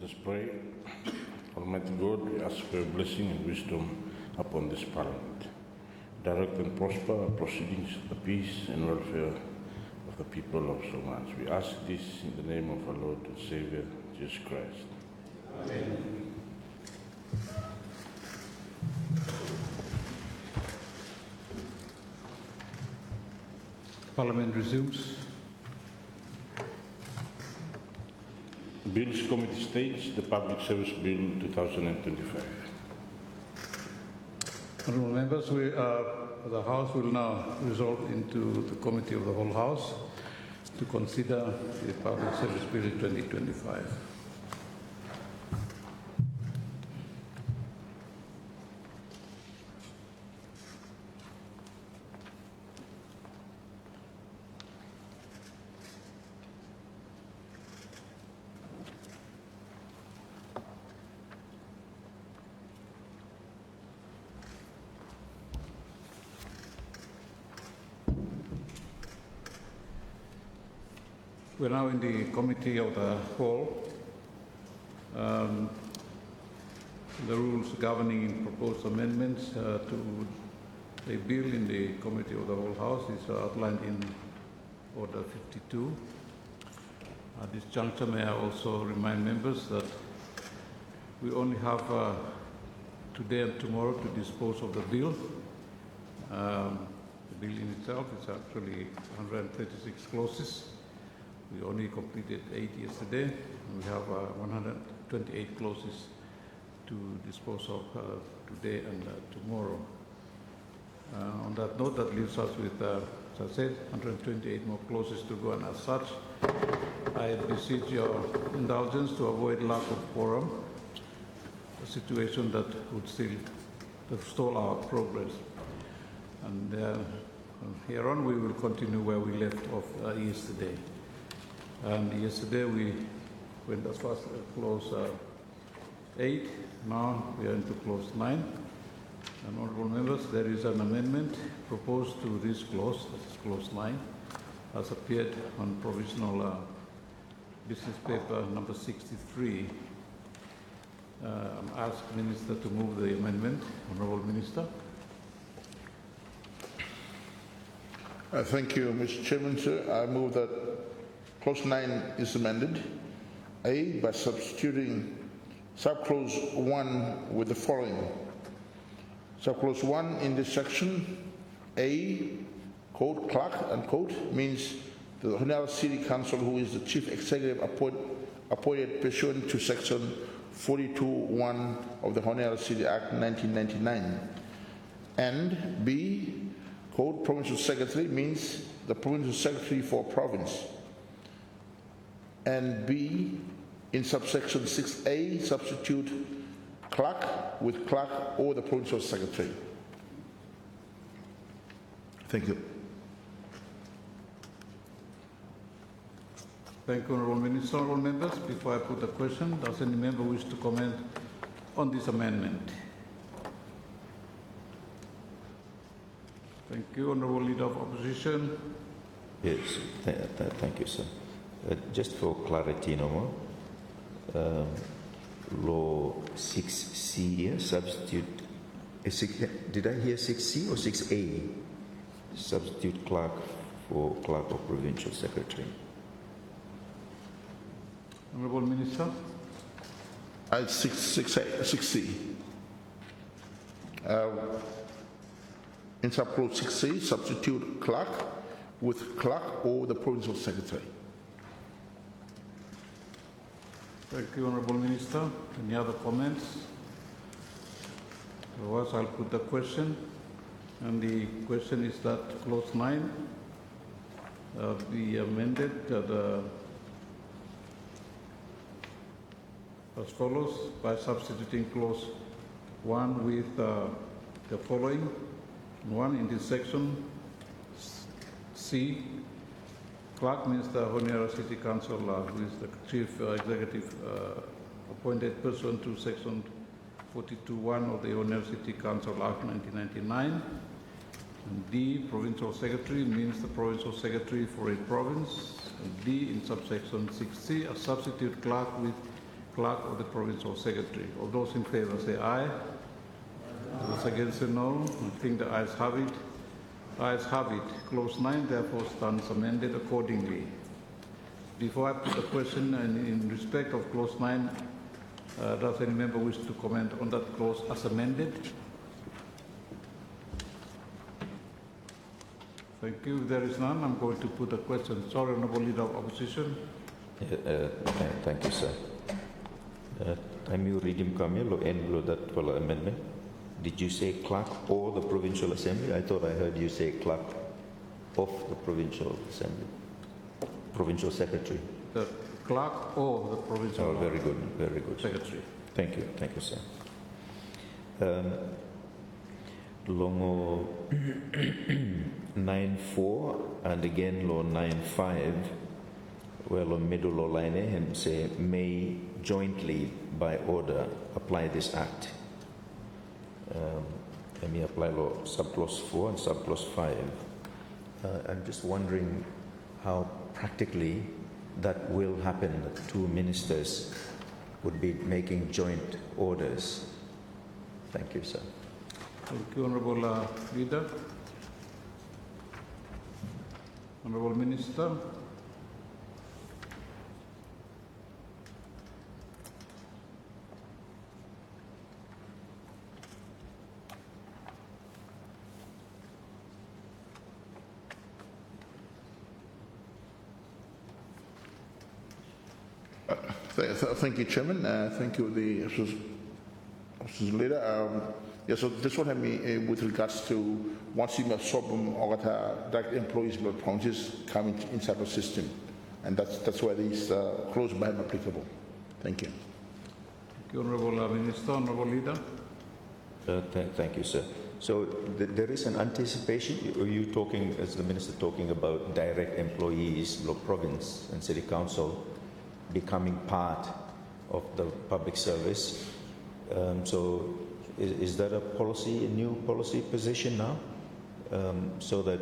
Let us pray. Almighty God, we ask for your blessing and wisdom upon this Parliament. Direct and prosper our proceedings, the peace and welfare of the people of Somali. We ask this in the name of our Lord and Savior, Jesus Christ. Amen. Parliament resumes. Bills Committee states the Public Service Bill 2025. Honourable members, the House will now resolve into the Committee of the Whole House to consider the Public Service Bill 2025. We're now in the Committee of the Whole. The rules governing proposed amendments to a bill in the Committee of the Whole House is outlined in Order 52. At this juncture, may I also remind members that we only have today and tomorrow to dispose of the bill. The bill in itself is actually 136 clauses. We only completed 8 yesterday, and we have 128 clauses to dispose of today and tomorrow. On that note, that leaves us with, as I said, 128 more clauses to go, and as such, I beseech your indulgence to avoid lack of quorum, a situation that would still stall our progress. And from here on, we will continue where we left off yesterday. And yesterday we went as far as clause 8. Now we are into clause 9. And honourable members, there is an amendment proposed to this clause, this is clause 9, as appeared on provisional business paper number 63. I'm asked the Minister to move the amendment. Honourable Minister. Thank you, Mr. Chairman, sir. I move that Clause 9 is amended. A, by substituting subclause 1 with the following. Subclause 1 in this section, A, quote, clerk, unquote, means the Honolulu City Council, who is the chief executive appointed pursuant to section 42(1) of the Honolulu City Act 1999. And B, quote, provincial secretary means the provincial secretary for a province. And B, in subsection 6A, substitute clerk with clerk or the provincial secretary. Thank you. Thank you, Honourable Minister. Honourable members, before I put the question, does any member wish to comment on this amendment? Thank you, Honourable Leader of Opposition. Yes, thank you, sir. Just for clarity, no more. Law 6C here, substitute. Did I hear 6C or 6A? Substitute clerk for clerk of provincial secretary. Honourable Minister. 6C. In subclause 6C, substitute clerk with clerk or the provincial secretary. Thank you, Honourable Minister. Any other comments? Otherwise, I'll put the question. And the question is that clause 9 be amended as follows, by substituting clause 1 with the following. 1 in this section, C, clerk means the Honiara City Council, who is the chief executive appointed pursuant to section 42(1) of the Honiara City Council Act 1999. And D, provincial secretary means the provincial secretary for a province. And D, in subsection 6C, a substitute clerk with clerk or the provincial secretary. All those in favor say aye. Those against say no. I think the ayes have it. Ayes have it. Clause 9 therefore stands amended accordingly. Before I put the question and in respect of clause 9, does any member wish to comment on that clause as amended? Thank you. If there is none, I'm going to put a question. Sorry, Honourable Leader of Opposition. Thank you, sir. Time you read him, Camille, or end below that for amendment. Did you say clerk or the Provincial Assembly? I thought I heard you say clerk of the Provincial Assembly. Provincial Secretary. The clerk or the provincial Oh, very good. secretary. Thank you, sir. Longo 9.4 and again law 9.5, where lo middle law line and say may jointly by order apply this act. Let me apply law subclause 4 and subclause 5. I'm just wondering how practically that will happen. The two ministers would be making joint orders. Thank you, sir. Thank you, Honourable Leader. Honourable Minister. Thank you, Chairman. Thank you, the Opposition Leader. Yeah, so this one had me with regards to once you must or direct employees will provinces coming inside the system, and that's where these clause by applicable. Thank you. Thank you, Honourable Minister. Honourable Leader. Thank you, sir. So there is an anticipation. Are you talking, as the minister, talking about direct employees, local province and city council becoming part of the public service? So is that a policy, a new policy position now? So that,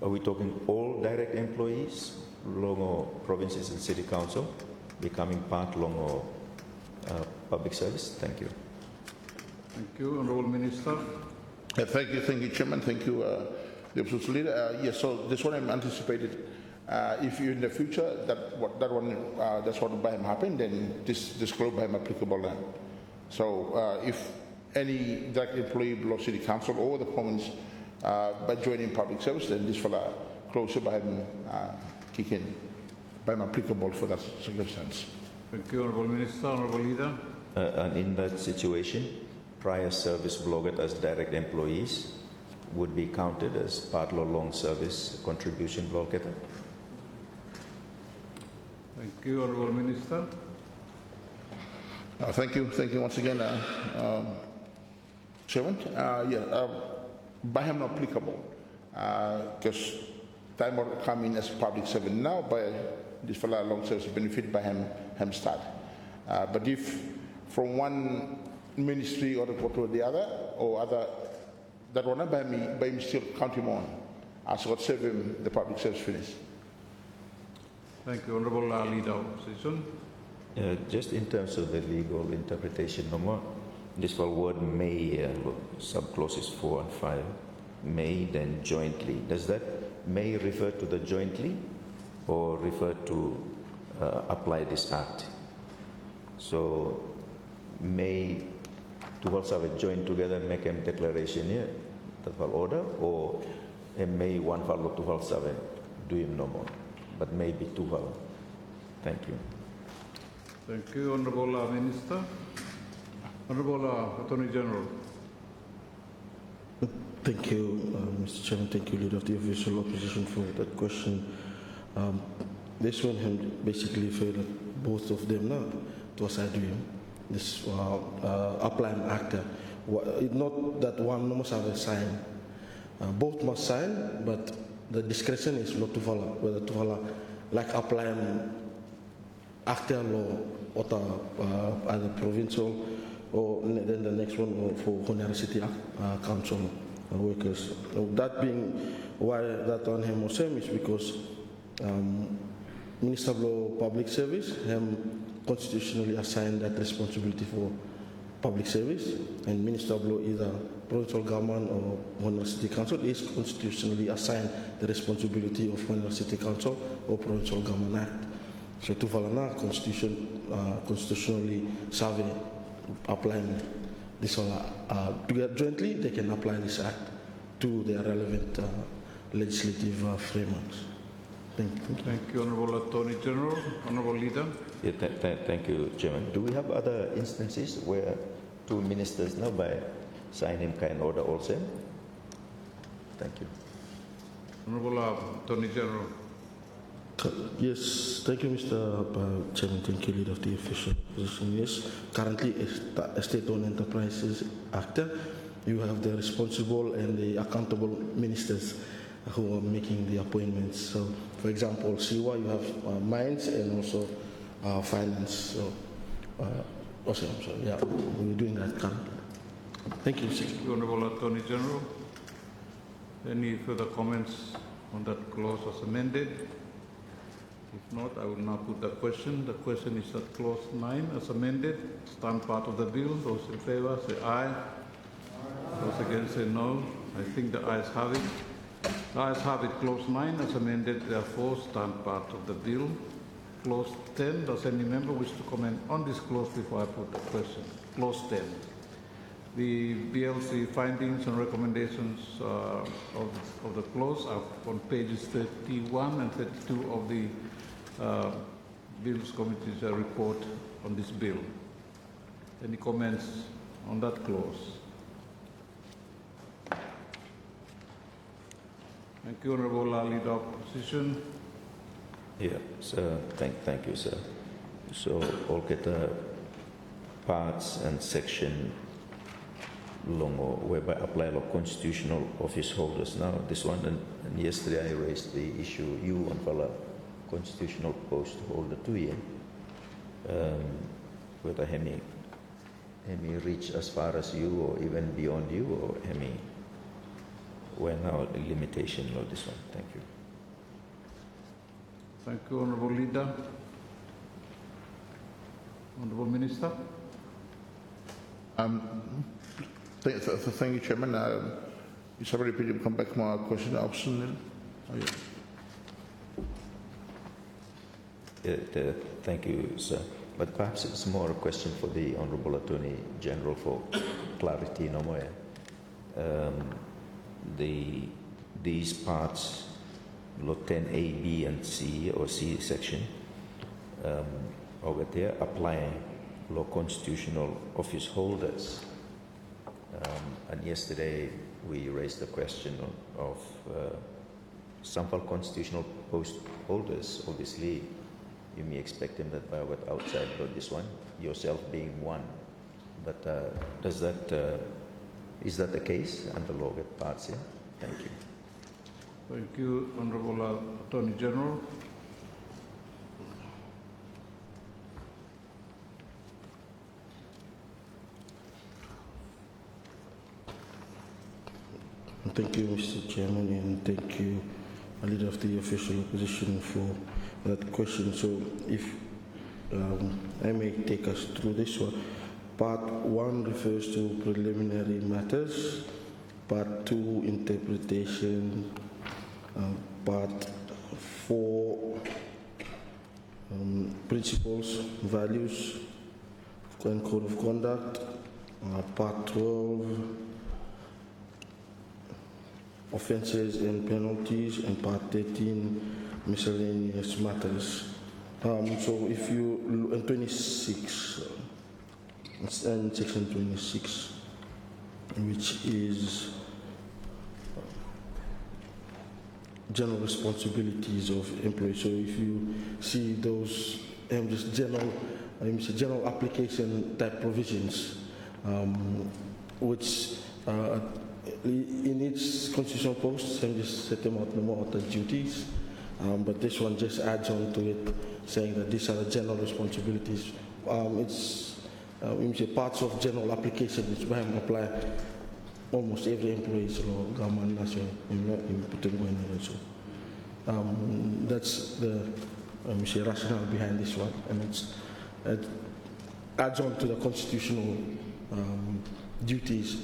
are we talking all direct employees, Longo provinces and city council, becoming part Longo public service? Thank you. Thank you, Honourable Minister. Thank you, Chairman. Thank you, the Opposition Leader. Yes, so this one I'm anticipated. If you in the future that's what by him happened, then this clause by him applicable then. So if any direct employee below city council or the province by joining public service, then this fella closer by him kick in, by him applicable for that circumstance. Thank you, Honourable Minister. Honourable Leader. And in that situation, prior service blocked as direct employees would be counted as part of long service contribution blocked. Thank you, Honourable Minister. Thank you once again, Chairman. By him not applicable, because time will come in as public servant now, by this fella long service benefit by him start. But if from one ministry or go to the other, or other, that will not by him still count him on, as what serve him the public service finish. Thank you, Honourable Leader of Opposition. Just in terms of the legal interpretation, no more. This word may, subclauses 4 and 5, may then jointly. Does that may refer to the jointly or refer to apply this act? So may to also have a join together make a declaration here, that will order, or a may one follow to also do him no more, but maybe two follow. Thank you. Thank you, Honourable Minister. Honourable Attorney General. Thank you, Mr. Chairman. Thank you, Leader of the Official Opposition, for that question. This one basically failed that both of them now to aside him. This applying actor. Not that one must have a sign. Both must sign, but the discretion is not to follow, whether to follow like applying actor law or either provincial, or then the next one for Honiara City Council workers. That being why that on him was same is because Minister of Law Public Service, constitutionally assigned that responsibility for public service, and Minister of Law, either provincial government or Honolulu City Council, is constitutionally assigned the responsibility of Honolulu City Council or Provincial Government Act. So to Valana, constitutionally savvy applying this all together jointly, they can apply this act to their relevant legislative frameworks. Thank you. Thank you, Honorable Attorney General. Honorable Leader. Yeah, thank you, Chairman. Do we have other instances where two ministers now by signing kind order also? Thank you. Honorable Attorney General. Yes, thank you, Mr. Chairman. Thank you, Leader of the Official Opposition. Yes, currently, as State-owned enterprises actor, you have the responsible and the accountable ministers who are making the appointments. So, for example, SIWA, you have mines and also finance. So, also, I'm sorry, yeah, we're doing that currently. Thank you, Mr. Thank you, Honorable Attorney General. Any further comments on that clause as amended? If not, I will now put the question. The question is that clause 9 as amended, stand part of the bill. Those in favor say aye. Those against say no. I think the ayes have it. The ayes have it. Clause 9 as amended, therefore stand part of the bill. Clause 10, does any member wish to comment on this clause before I put the question? Clause 10. The BLC findings and recommendations of the clause are on pages 31 and 32 of the Bills Committee's report on this bill. Any comments on that clause? Thank you, Honorable Leader of Opposition. Yeah, so thank you, sir. So all get the parts and section longo whereby apply law constitutional office holders. Now this one and yesterday I raised the issue you on Pala constitutional post holder 2 year. Whether Hemi reach as far as you or even beyond you, or Hemi where now the limitation of this one. Thank you. Thank you, Honorable Leader. Honorable Minister. Thank you, Chairman. Is somebody please come back to my question? Option? Oh, yeah. Thank you, sir. But perhaps it's more a question for the Honorable Attorney General for clarity no more. These parts, Lot 10A, B, and C, or C section, over there applying law constitutional office holders. And yesterday we raised the question of some constitutional post holders. Obviously, you may expect them that by what outside, but this one, yourself being one. But is that the case under law with parts here? Thank you. Thank you, Honorable Attorney General. Thank you, Mr. Chairman, and thank you, Leader of the Official Opposition, for that question. So, if I may take us through this one. Part 1 refers to preliminary matters. Part 2, interpretation. Part 4, principles, values, and code of conduct. Part 12, offences and penalties, and Part 13, miscellaneous matters. So if you, and 26, and section 26, which is general responsibilities of employees. So if you see those just general application type provisions, which in each constitutional post, just set them out no more other duties. But this one just adds on to it, saying that these are the general responsibilities. It's parts of general application which we apply almost every employee's law, government, national, so that's the rationale behind this one, and it adds on to the constitutional duties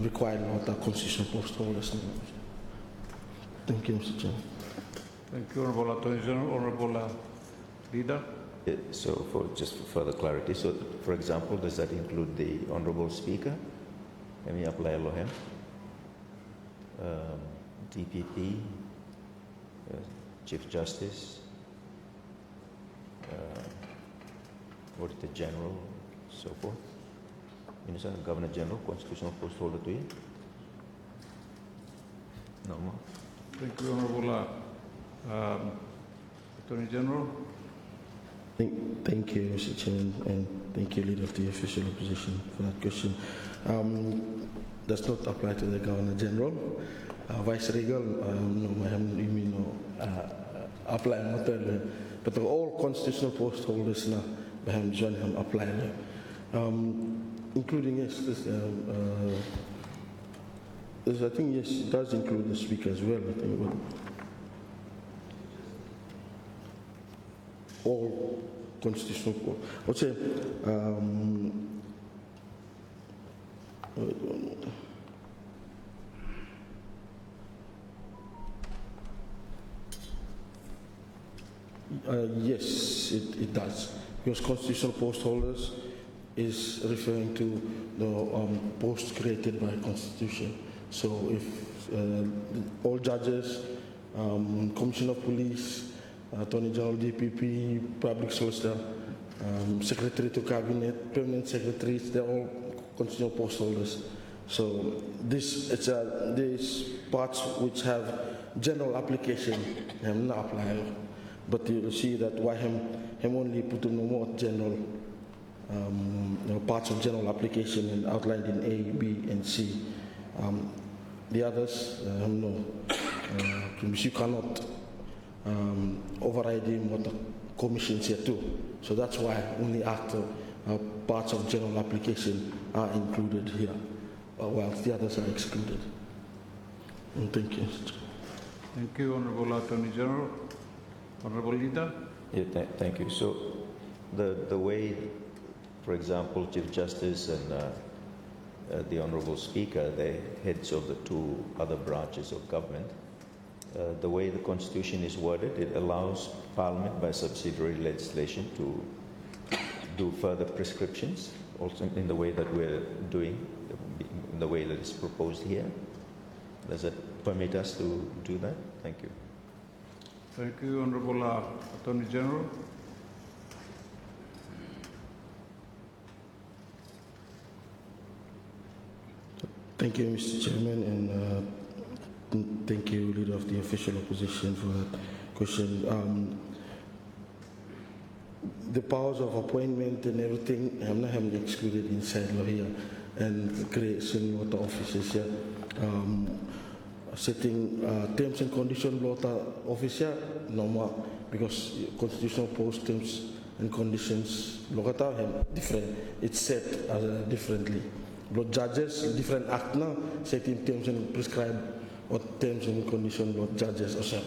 required of the constitutional post holders. Thank you, Mr. Chairman. Thank you, Honorable Attorney General. Honorable Leader. So just for further clarity, so for example, does that include the Honorable Speaker? Kami apply lohem. DPP, Chief Justice, Auditor General, so forth. Minister, Governor General, Constitutional Post Holder to you? No more. Thank you, Honorable Attorney General. Thank you, Mr. Chairman, and thank you, Leader of the Official Opposition, for that question. Does not apply to the Governor General. Vice Regal, no, apply not but all constitutional post holders now, join him apply, including yes, I think yes, it does include the Speaker as well. I think all constitutional post. What's it? Yes, it does. Because constitutional post holders is referring to the posts created by Constitution. So if all judges, Commissioner of Police, Attorney General, DPP, Public Solicitor, Secretary to Cabinet, Permanent Secretaries, they're all constitutional post holders. So these parts which have general application not apply. But you see that why him only put no more general parts of general application and outlined in A, B, and C. The others, no. You cannot override him what the commissions here too. So that's why only after parts of general application are included here, whilst the others are excluded. And thank you. Thank you, Honorable Attorney General. Honorable Leader. Yeah, thank you. So the way, for example, Chief Justice and the Honorable Speaker, the heads of the two other branches of government, the way the Constitution is worded, it allows Parliament by subsidiary legislation to do further prescriptions, also in the way that we're doing, in the way that is proposed here. Does it permit us to do that? Thank you. Thank you, Honorable Attorney General. Thank you, Mr. Chairman, and thank you, Leader of the Official Opposition, for that question. The powers of appointment and everything, I'm not having excluded inside law here, and creation of the offices here. Setting terms and conditions law officer no more, because constitutional post terms and conditions law different. It's set differently. Law judges different act now setting terms and prescribe what terms and conditions law judges or some.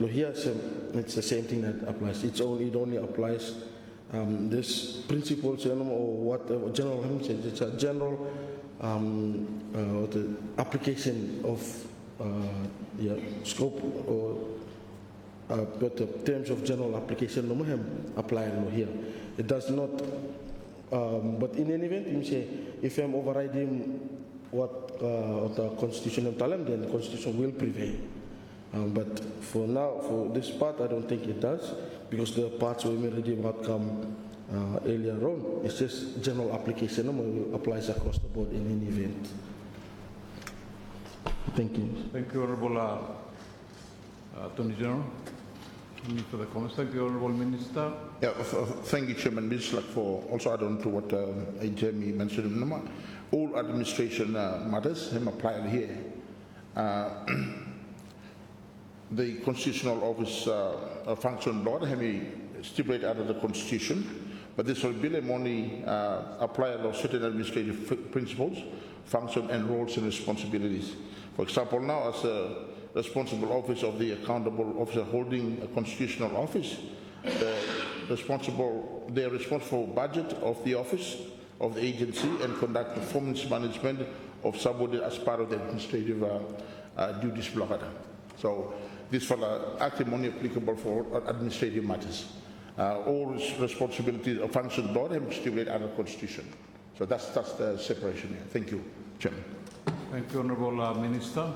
Law here it's the same thing that applies. It only applies this principles or what general it's a general the application of scope or but the terms of general application no apply here. It does not. But in any event, you say if I'm overriding what the Constitution of Talam, then the Constitution will prevail. But for now, for this part, I don't think it does, because the parts we already come earlier on. It's just general application applies across the board in any event. Thank you. Thank you, Honorable Attorney General. Any further comments? Thank you, Honorable Minister. Yeah, thank you, Chairman. Ms. Luck, for also add on to what Jamie mentioned. All administration matters apply here. The constitutional office function law stipulate out of the Constitution, but this will be only apply of certain administrative principles, function, and roles and responsibilities. For example, now as responsible office of the accountable officer holding a constitutional office. They are responsible for budget of the office of the agency and conduct performance management of subordinate as part of the administrative duties blocada. So this fella acting only applicable for administrative matters. All responsibilities of function board have stipulated under the Constitution. So that's the separation here. Thank you, Chairman. Thank you, Honourable Minister.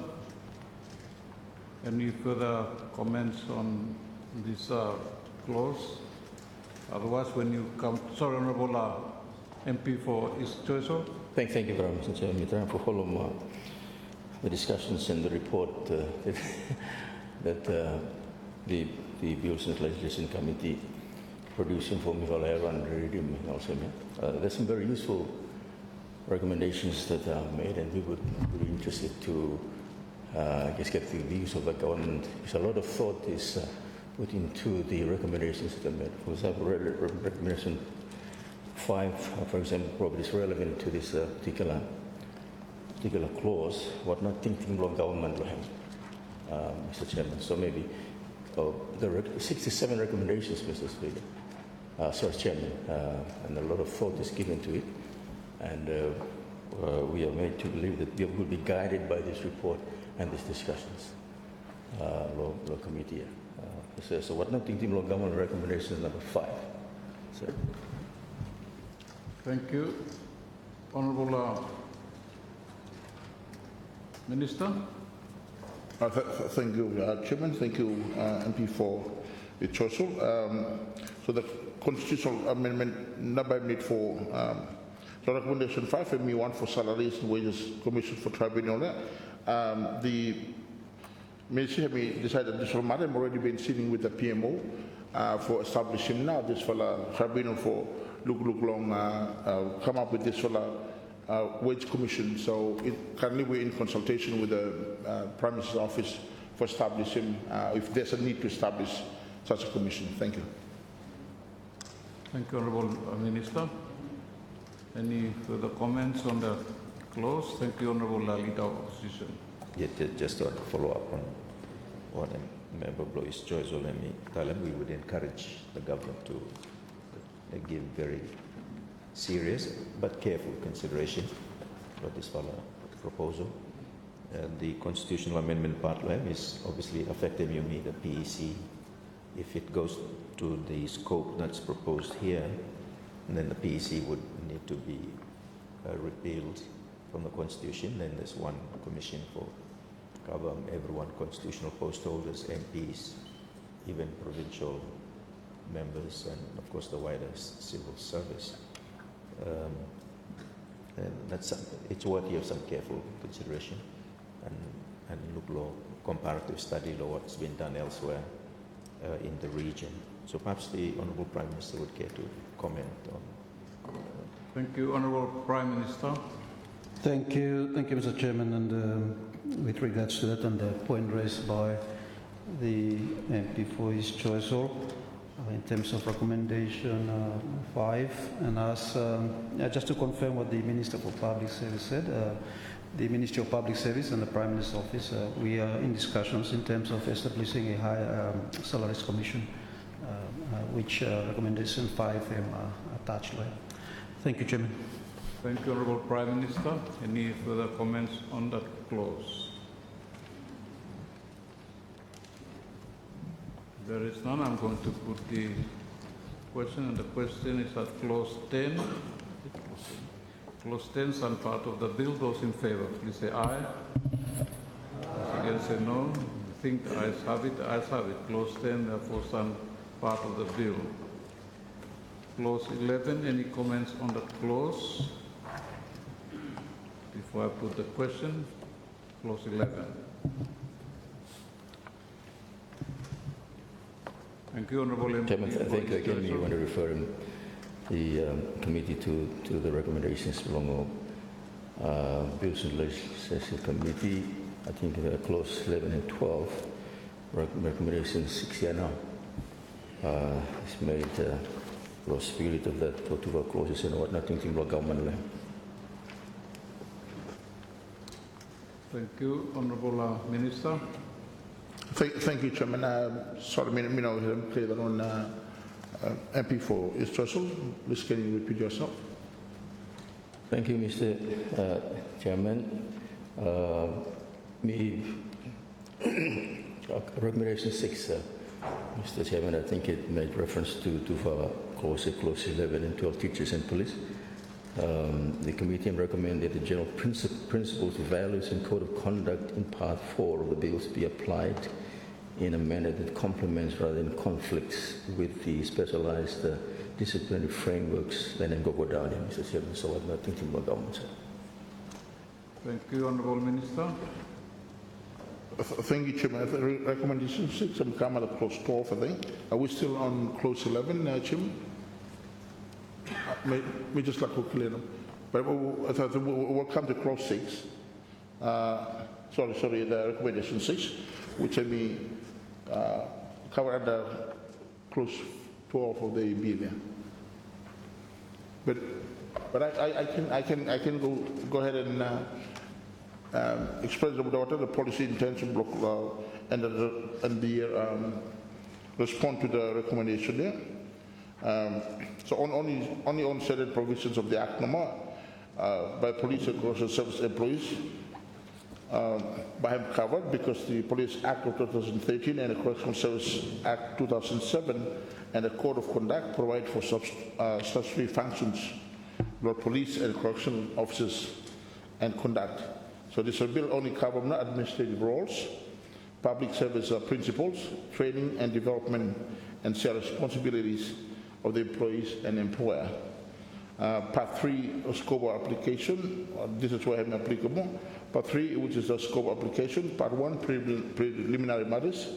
Any further comments on this clause? Otherwise, when you come, sorry, Honourable MP for East Choice. Thank you very much, Mr. Chairman. Trying to follow the discussions in the report that the Bills and Legislation Committee producing for me while I run the reading also. There's some very useful recommendations that are made, and we would be interested to just get the views of the government. There's a lot of thought is put into the recommendations that are made. For example, recommendation 5, for example, probably is relevant to this particular clause. What not thinking of government, Mr. Chairman. So maybe there are 67 recommendations, Mr. Speaker. Sorry, Chairman, and a lot of thought is given to it, and we are made to believe that we will be guided by this report and these discussions. Law Committee. So what not thinking of government recommendation number 5. So. Thank you. Honourable Minister. Thank you, Chairman. Thank you, MP for the choice. So the constitutional amendment number made for so recommendation 5, ME1 for salaries and wages commission for tribunal. The ministry have decided this matter. I've already been sitting with the PMO for establishing now this tribunal for look long come up with this wage commission. So currently we're in consultation with the Prime Minister's office for establishing if there's a need to establish such a commission. Thank you. Thank you, Honourable Minister. Any further comments on the clause? Thank you, Honourable Leader of Opposition. Yeah, just to follow up on what Member Blois Joyce or me tell him, we would encourage the government to give very serious but careful consideration for this proposal. The constitutional amendment part is obviously affecting MUMI, the PEC. If it goes to the scope that's proposed here, then the PEC would need to be repealed from the Constitution. Then there's one commission for cover everyone, constitutional post holders, MPs, even provincial members, and of course the wider civil service. And it's worthy of some careful consideration and look law, comparative study law, what's been done elsewhere in the region. So perhaps the Honourable Prime Minister would care to comment on. Thank you, Honourable Prime Minister. Thank you, Mr. Chairman. And with regards to that and the point raised by the MP for his choice, in terms of recommendation 5, and as just to confirm what the Minister for Public Service said, the Ministry of Public Service and the Prime Minister's Office, we are in discussions in terms of establishing a high salaries commission, which recommendation 5 attached to it. Thank you, Chairman. Thank you, Honourable Prime Minister. Any further comments on that clause? There is none. I'm going to put the question, and the question is at clause 10. Clause 10, some part of the bill. Those in favour, please say aye. Those against say no. I think ayes have it. Ayes have it. Clause 10, therefore, some part of the bill. Clause 11, any comments on the clause? Before I put the question, clause 11. Thank you, Honourable MP. Chairman, thank you again. You want to refer the committee to the recommendations along Bills and Legislation Committee. I think clause 11 and 12, recommendation 6 here now. It's made possibility of that for 2 clauses and what nothing to government. Thank you, Honourable Minister. Thank you, Chairman. Sorry, me know clear that on MP for East Russell. Please, can you repeat yourself? Thank you, Mr. Chairman. Recommendation 6, Mr. Chairman, I think it made reference to clause 11 and 12 teachers and police. The committee recommended the general principles, values, and code of conduct in part 4 of the bills be applied in a manner that complements rather than conflicts with the specialized disciplinary frameworks that then go down here, Mr. Chairman. So I'm not thinking about government, sir. Thank you, Honourable Minister. Thank you, Chairman. Recommendation 6, I'm coming at clause 12, I think. Are we still on clause 11, Chairman? May just like to clear them. But we'll come to clause 6. Sorry, the recommendation 6, which I mean cover under clause 12 of the bill. But I can go ahead and express the policy intention block and respond to the recommendation there. So only on certain provisions of the Act number by police and correctional service employees by him covered, because the Police Act of 2013 and the Correctional Service Act 2007 and the Code of Conduct provide for statutory functions for police and correctional officers and conduct. So this bill only covers not administrative roles, public service principles, training and development, and share responsibilities of the employees and employer. Part 3 of scope of application, this is why I'm applicable. Part 3, which is the scope of application. Part 1, preliminary matters.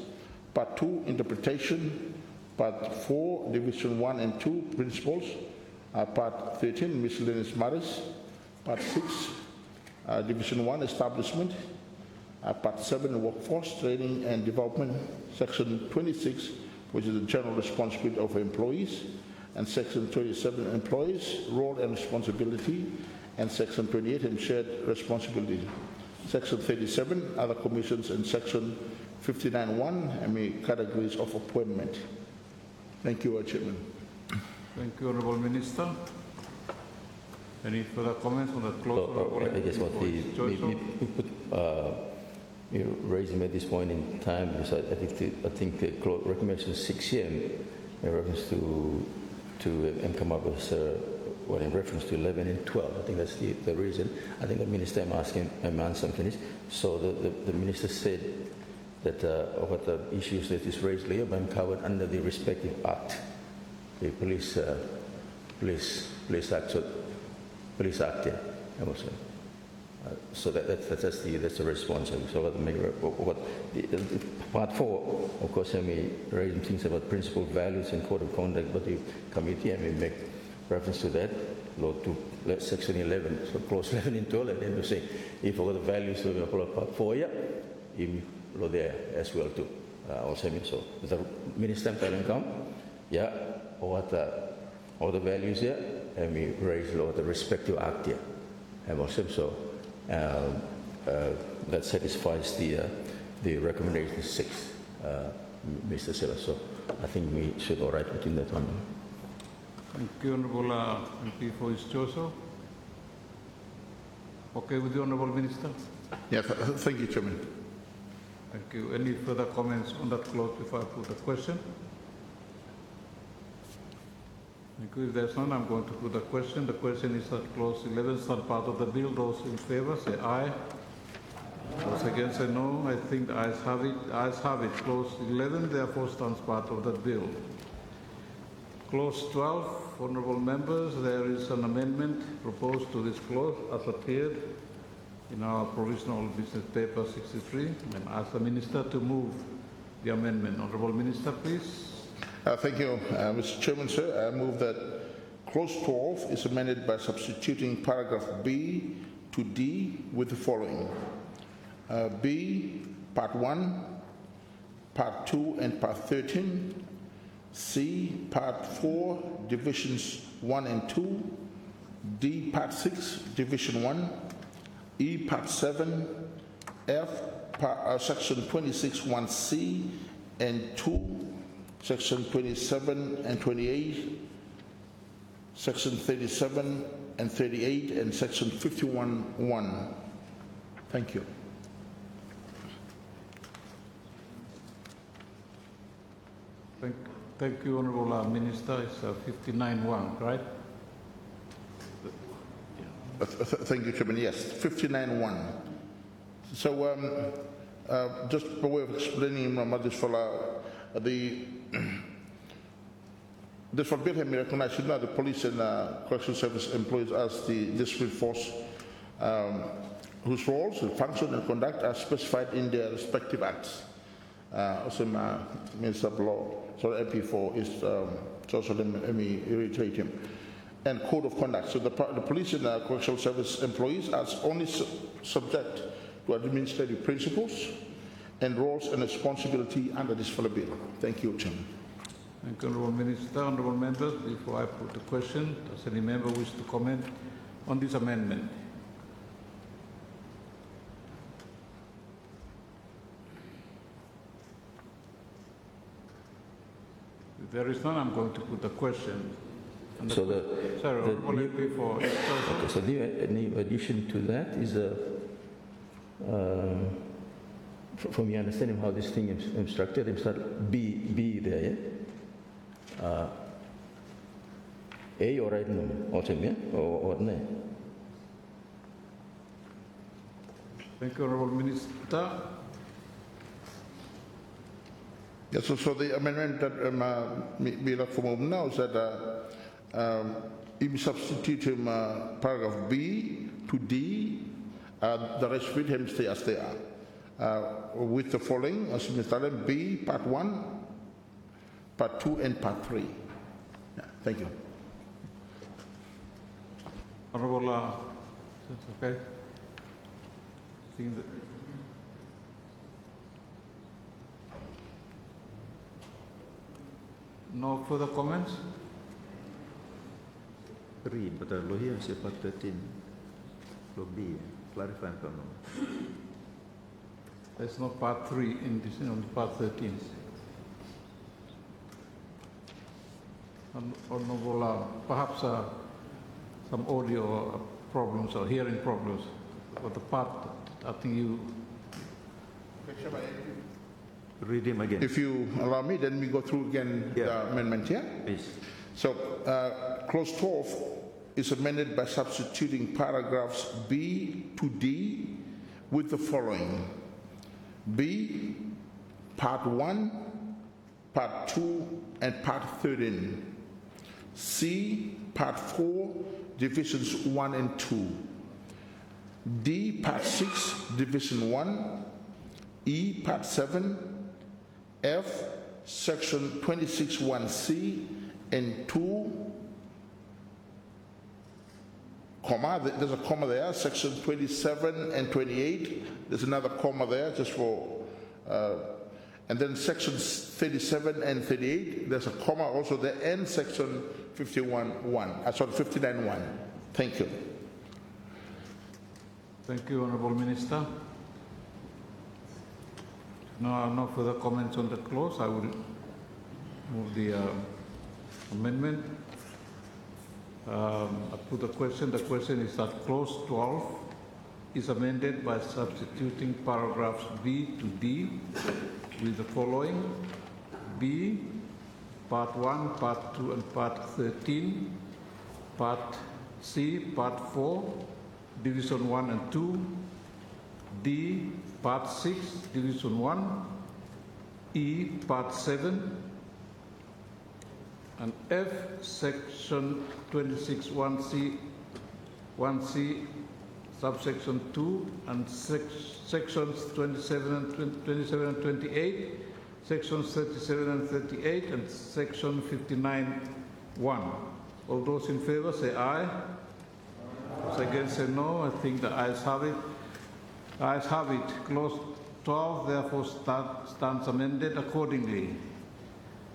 Part 2, interpretation. Part 4, division 1 and 2, principles. Part 13, miscellaneous matters. Part 6, division 1, establishment. Part 7, workforce, training and development. Section 26, which is the general responsibility of employees. And Section 27, employees, role and responsibility. And Section 28, and shared responsibility. Section 37, other commissions, and Section 59(1), categories of appointment. Thank you, Chairman. Thank you, Honourable Minister. Any further comments on that clause? I guess what you raising at this point in time, because I think the recommendation 6 here in reference to come up with in reference to 11 and 12. I think that's the reason. I think the minister, I'm asking, finish. So the minister said that what the issues that is raised here are covered under the respective act, the police act. So police act, yeah, I must say. So that's the response. So part 4, of course, raising things about principal values and code of conduct, but the committee make reference to that, law to section 11, so clause 11 and 12, and then to say if all the values of part 4, yeah, law there as well too. Also, so the minister can come, yeah, or what all the values here, and we raise law the respective act here, and also so. That satisfies the recommendation 6, Mr. Silla. So I think we should all right within that one. Thank you, Honourable MP for East Joso. Okay with the Honourable Minister? Yeah, thank you, Chairman. Thank you. Any further comments on that clause before I put the question? Thank you. If there's none, I'm going to put the question. The question is that clause 11 is not part of the bill. Those in favour say aye. Those against say no. I think the ayes have it. Ayes have it. Clause 11 therefore stands part of the bill. Clause 12, honourable members, there is an amendment proposed to this clause as appeared in our provisional business paper 63. And ask the Minister to move the amendment. Honourable Minister, please. Thank you, Mr. Chairman, sir. I move that clause 12 is amended by substituting paragraph B to D with the following. B, part 1, part 2 and part 13. C, part 4, divisions 1 and 2. D, part 6, division 1. E, part 7. F, Section 26(1)(c) and 2, Section 27 and 28, Section 37 and 38, and Section 51(1). Thank you. Thank you, Honourable Minister. It's 59(1), right? Thank you, Chairman. Yes, 59(1). So, just by way of explaining, this bill has been recognized now the police and correctional service employees as the discipline force whose roles, function, and conduct are specified in their respective acts. Also, Minister of Law, sorry, MP4 is also let me reiterate him. And code of conduct. So the police and correctional service employees are only subject to administrative principles and roles and responsibility under this fellow bill. Thank you, Chairman. Thank you, Honourable Minister. Honourable members, before I put the question, does any member wish to comment on this amendment? If there is none, I'm going to put the question. So Sorry, before. okay, so the new addition to that is from your understanding how this thing is instructed, it's not B there, yeah? A or right no, also, yeah? Or no? Thank you, Honourable Minister. Yes, so the amendment that we look for now is that if substituting paragraph B to D, the rest of it stay as they are. With the following, as Mr. Allen, B, part 1, part 2, and part 3. Yeah, thank you. Honourable, that's okay. No further comments? Read, but law here is part 13. Law B, clarify and come. There's no part 3 in this, only part 13. Honourable, perhaps some audio problems or hearing problems. But the part, I think you... Read him again. If you allow me, then we go through again the amendment here. Please. So, clause 12 is amended by substituting paragraphs B to D with the following. B, part 1, part 2, and part 13. C, part 4, divisions 1 and 2. D, part 6, division 1. E, part 7. F, section 26(1)(c), and 2, comma, there's a comma there, section 27 and 28, there's another comma there just for, and then sections 37 and 38, there's a comma also there, and section 59(1). Thank you. Thank you, Honourable Minister. No further comments on the clause. I will move the amendment. I put the question. The question is that clause 12 is amended by substituting paragraphs B to D with the following. B, part 1, part 2, and part 13. Part C, part 4, division 1 and 2. D, part 6, division 1. E, part 7. And F, section 26(1)(c), 1C, subsection 2, and sections 27 and 28, sections 37 and 38, and section 59(1). All those in favor say aye. Those against say no. I think the ayes have it. Ayes have it. Clause 12 therefore stands amended accordingly.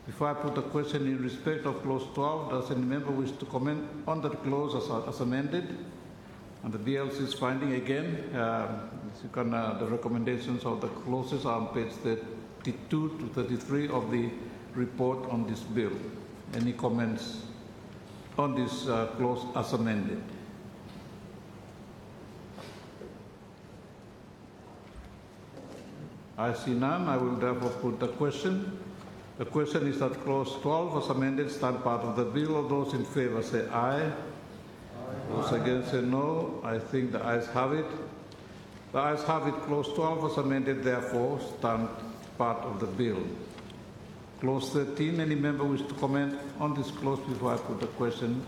Before I put a question in respect of clause 12, does any member wish to comment on that clause as amended? And the BLC's finding again, the recommendations of the clauses are on page 32 to 33 of the report on this bill. Any comments on this clause as amended? I see none. I will therefore put the question. The question is that clause 12 as amended stand part of the bill. All those in favor say aye. Those against say no. I think the ayes have it. The ayes have it. Clause 12 as amended therefore stand part of the bill. Clause 13, any member wish to comment on this clause before I put the question?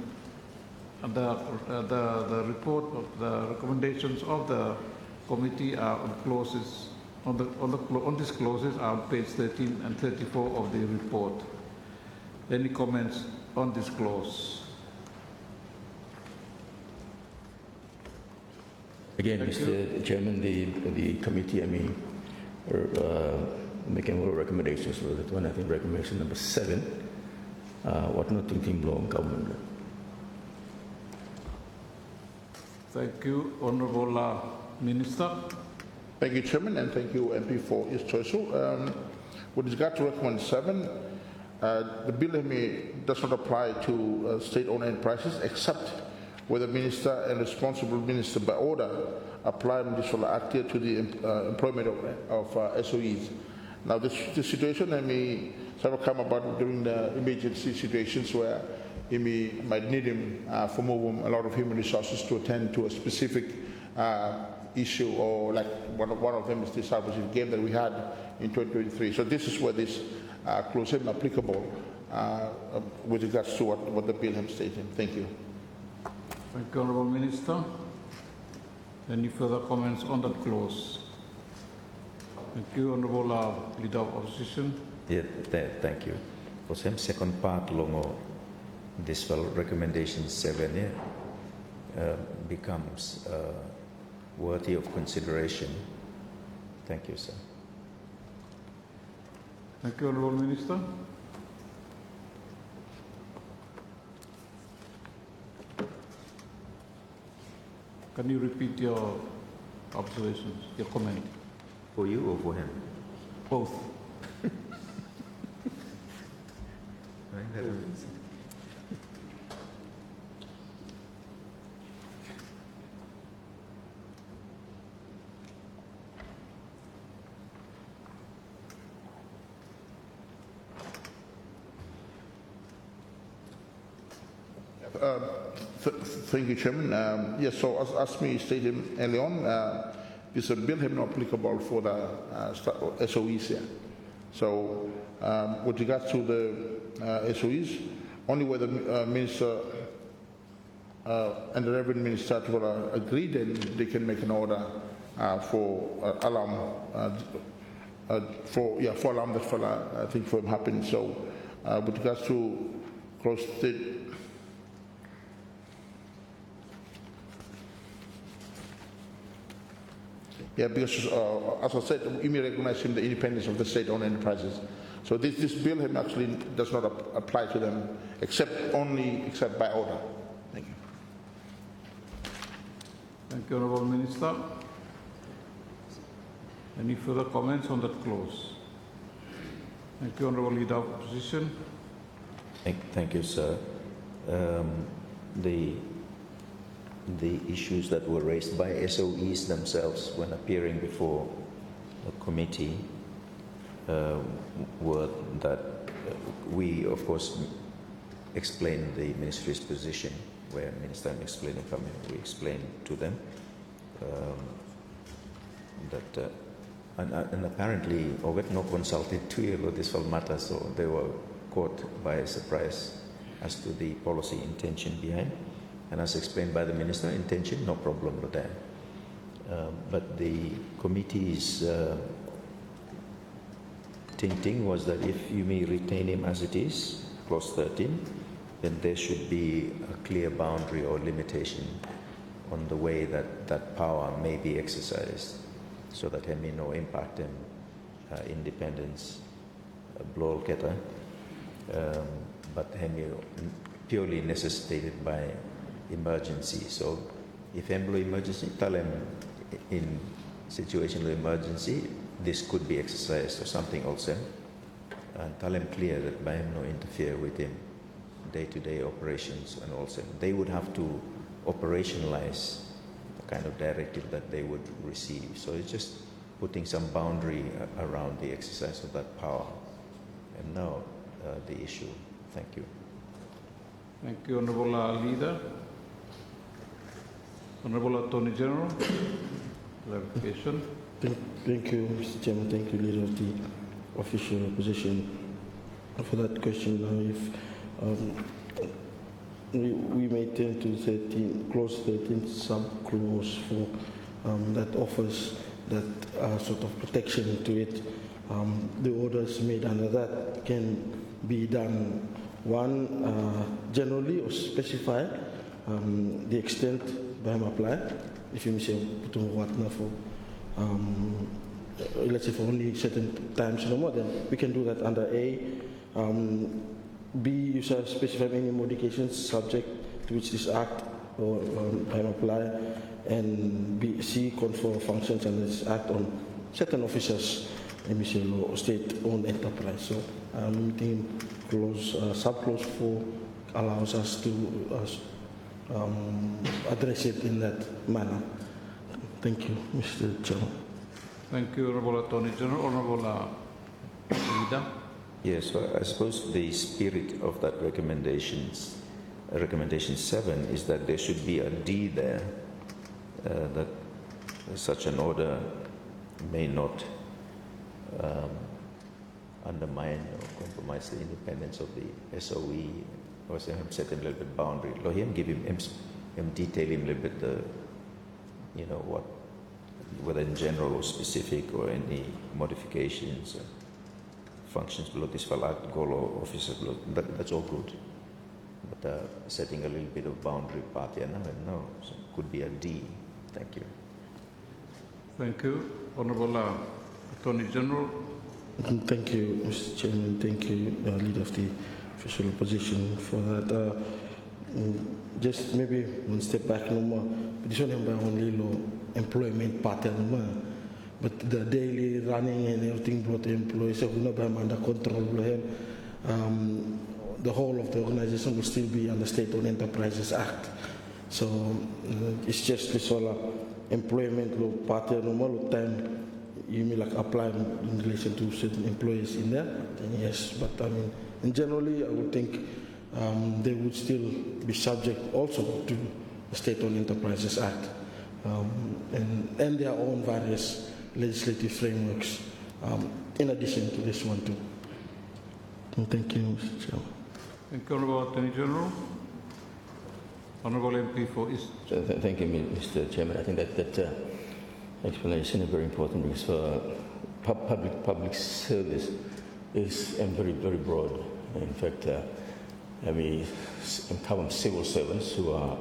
The report of the recommendations of the committee are on clauses, on these clauses are on page 13 and 34 of the report. Any comments on this clause? Again, Mr. Chairman, the committee, making more recommendations for that one. I think recommendation number 7, what not thinking law government. Thank you, Honourable Minister. Thank you, Chairman, and thank you, MP, for his choice. With regard to recommendation 7, the bill does not apply to state-owned enterprises except where the minister and responsible minister by order apply municipal act to the employment of SOEs. Now, this situation sort of come about during the emergency situations where you might need him for moving a lot of human resources to attend to a specific issue, or like one of them is the salvation game that we had in 2023. So this is where this clause is applicable with regards to what the bill has stated. Thank you. Thank you, Honourable Minister. Any further comments on that clause? Thank you, Honourable Leader of Opposition. Yeah, thank you. For some second part, longo this recommendation 7 becomes worthy of consideration. Thank you, sir. Thank you, Honourable Minister. Can you repeat your observations, your comment? For you or for him? Both. Thank you, Chairman. Yes, so as me stated earlier on, this bill is not applicable for the SOEs here. So with regards to the SOEs, only where the Minister and the Reverend Minister will agree, then they can make an order for alarm, for alarm that I think for happen. So with regards to cross state. Yeah, because as I said, you may recognize the independence of the state-owned enterprises. So this bill actually does not apply to them except by order. Thank you. Thank you, Honourable Minister. Any further comments on that clause? Thank you, Honourable Leader of Opposition. Thank you, sir. The issues that were raised by SOEs themselves when appearing before the committee were that we, of course, explained the ministry's position, where Minister explaining coming, we explained to them that, and apparently Ovet no consulted to you about this whole matter, so they were caught by surprise as to the policy intention behind. And as explained by the Minister, intention, no problem with that. But the committee's thinking was that if you may retain him as it is, clause 13, then there should be a clear boundary or limitation on the way that that power may be exercised, so that there may no impact on independence, blow keta, but purely necessitated by emergency. So if employee emergency, tell him in situation of emergency, this could be exercised or something also. And tell him clear that by him no interfere with him day-to-day operations and also. They would have to operationalize the kind of directive that they would receive. So it's just putting some boundary around the exercise of that power. And now the issue. Thank you. Thank you, Honourable Leader. Honourable Attorney General, clarification. Thank you, Mr. Chairman. Thank you, Leader of the Official Opposition, for that question. We may tend to clause 13 sub-clause for that offers that sort of protection to it. The orders made under that can be done, one, generally or specify the extent by him apply. If you say, for let's say for only certain times no more, then we can do that under A. B, you shall specify any modifications subject to which this act or by him apply. And B, C, confer functions under this act on certain officers, or state-owned enterprise. So, sub-clause 4 allows us to address it in that manner. Thank you, Mr. Chairman. Thank you, Honourable Attorney General. Honourable Leader. Yes, well, I suppose the spirit of that recommendation 7, is that there should be a D there, that such an order may not undermine or compromise the independence of the SOE, or set him a little bit boundary. Let him give him detail him a little bit the, what, whether in general or specific or any modifications, functions below this file act, goal or officers below, that's all good. But setting a little bit of boundary part here, no, so it could be a D. Thank you. Thank you. Honourable Attorney General. Thank you, Mr. Chairman. Thank you, Leader of the Official Opposition, for that. Just maybe one step back no more. This one by only law employment part no more. But the daily running and everything brought the employees, so we know by under control. The whole of the organization will still be under State-Owned Enterprises Act. So it's just this whole employment law part no more time. You may like apply in relation to certain employees in there, then yes. But I mean, and generally, I would think they would still be subject also to the State-Owned Enterprises Act and their own various legislative frameworks in addition to this one too. Thank you, Mr. Chairman. Thank you, Honourable Attorney General. Honourable MP for East. Thank you, Mr. Chairman. I think that explanation is very important because public service is very, very broad. In fact, we cover civil servants who are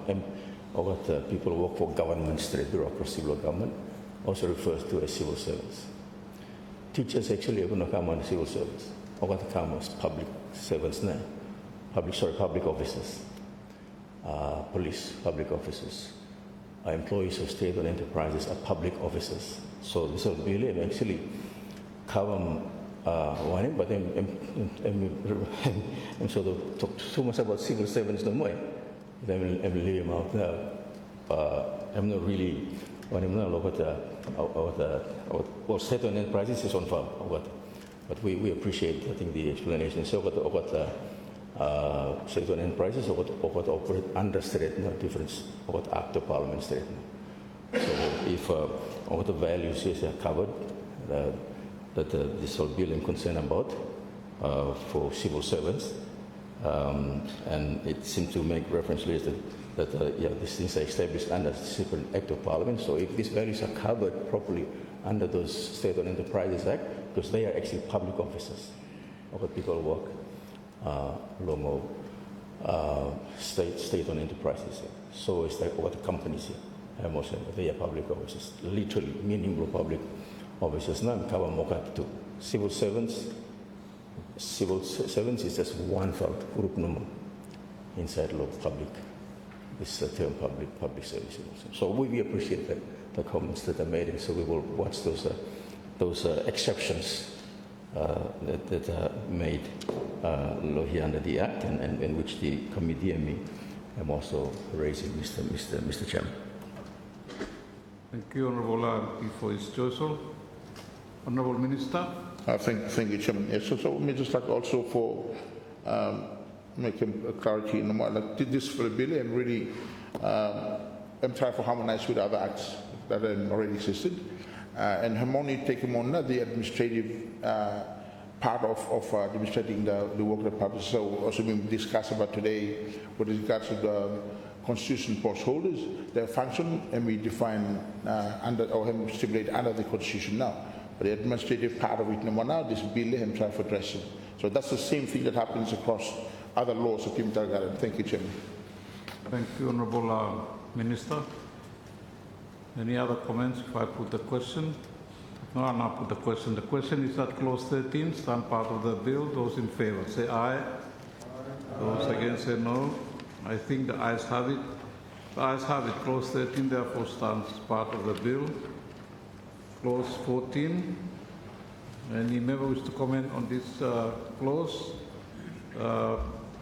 people who work for government, state bureaucracy, civil government, also refers to as civil servants. Teachers actually are going to come on civil service, or what they come as public servants now. Public officers, police, public officers. Employees of state-owned enterprises are public officers. So this will really actually cover one, but I'm sort of talk too much about civil servants no more. Then I'm leave them out now. I'm not really when I'm not look at state-owned enterprises is on file. But we appreciate I think the explanation. So what state-owned enterprises or what operate under state, no difference what act of parliament state. So if what the values is covered that this whole bill is concerned about for civil servants, and it seems to make reference that these things are established under separate act of parliament. So if these values are covered properly under those State-Owned Enterprises Act, because they are actually public officers, or what people work. Longo state-owned enterprises. So it's like what the companies here. They are public officers, literally meaning public officers. Now cover mokat to civil servants. Civil servants is just one group number inside law public this term public service. So we appreciate the comments that are made, and so we will watch those exceptions that are made here under the Act, and which the committee and me am also raising, Mr. Chairman. Thank you, Honourable MP for his choice. Honourable Minister. Thank you, Chairman. Yes, so let me just like also for making clarity in like this for the bill and really I'm trying to harmonize with other acts that already existed and harmony taking on the administrative part of demonstrating the work of the public. So also we discussed about today with regards to the constitution post holders, their function, and we define under or stipulate under the constitution now. But the administrative part of it now, this bill I'm trying to address it. So that's the same thing that happens across other laws of Kim Targaran. Thank you, Chairman. Thank you, Honourable Minister. Any other comments if I put the question? No, I'll not put the question. The question is that clause 13 stand part of the bill. Those in favour say aye. Aye. Those against say no. I think the ayes have it. The ayes have it. Clause 13 therefore stands part of the bill. Clause 14. Any member wish to comment on this clause?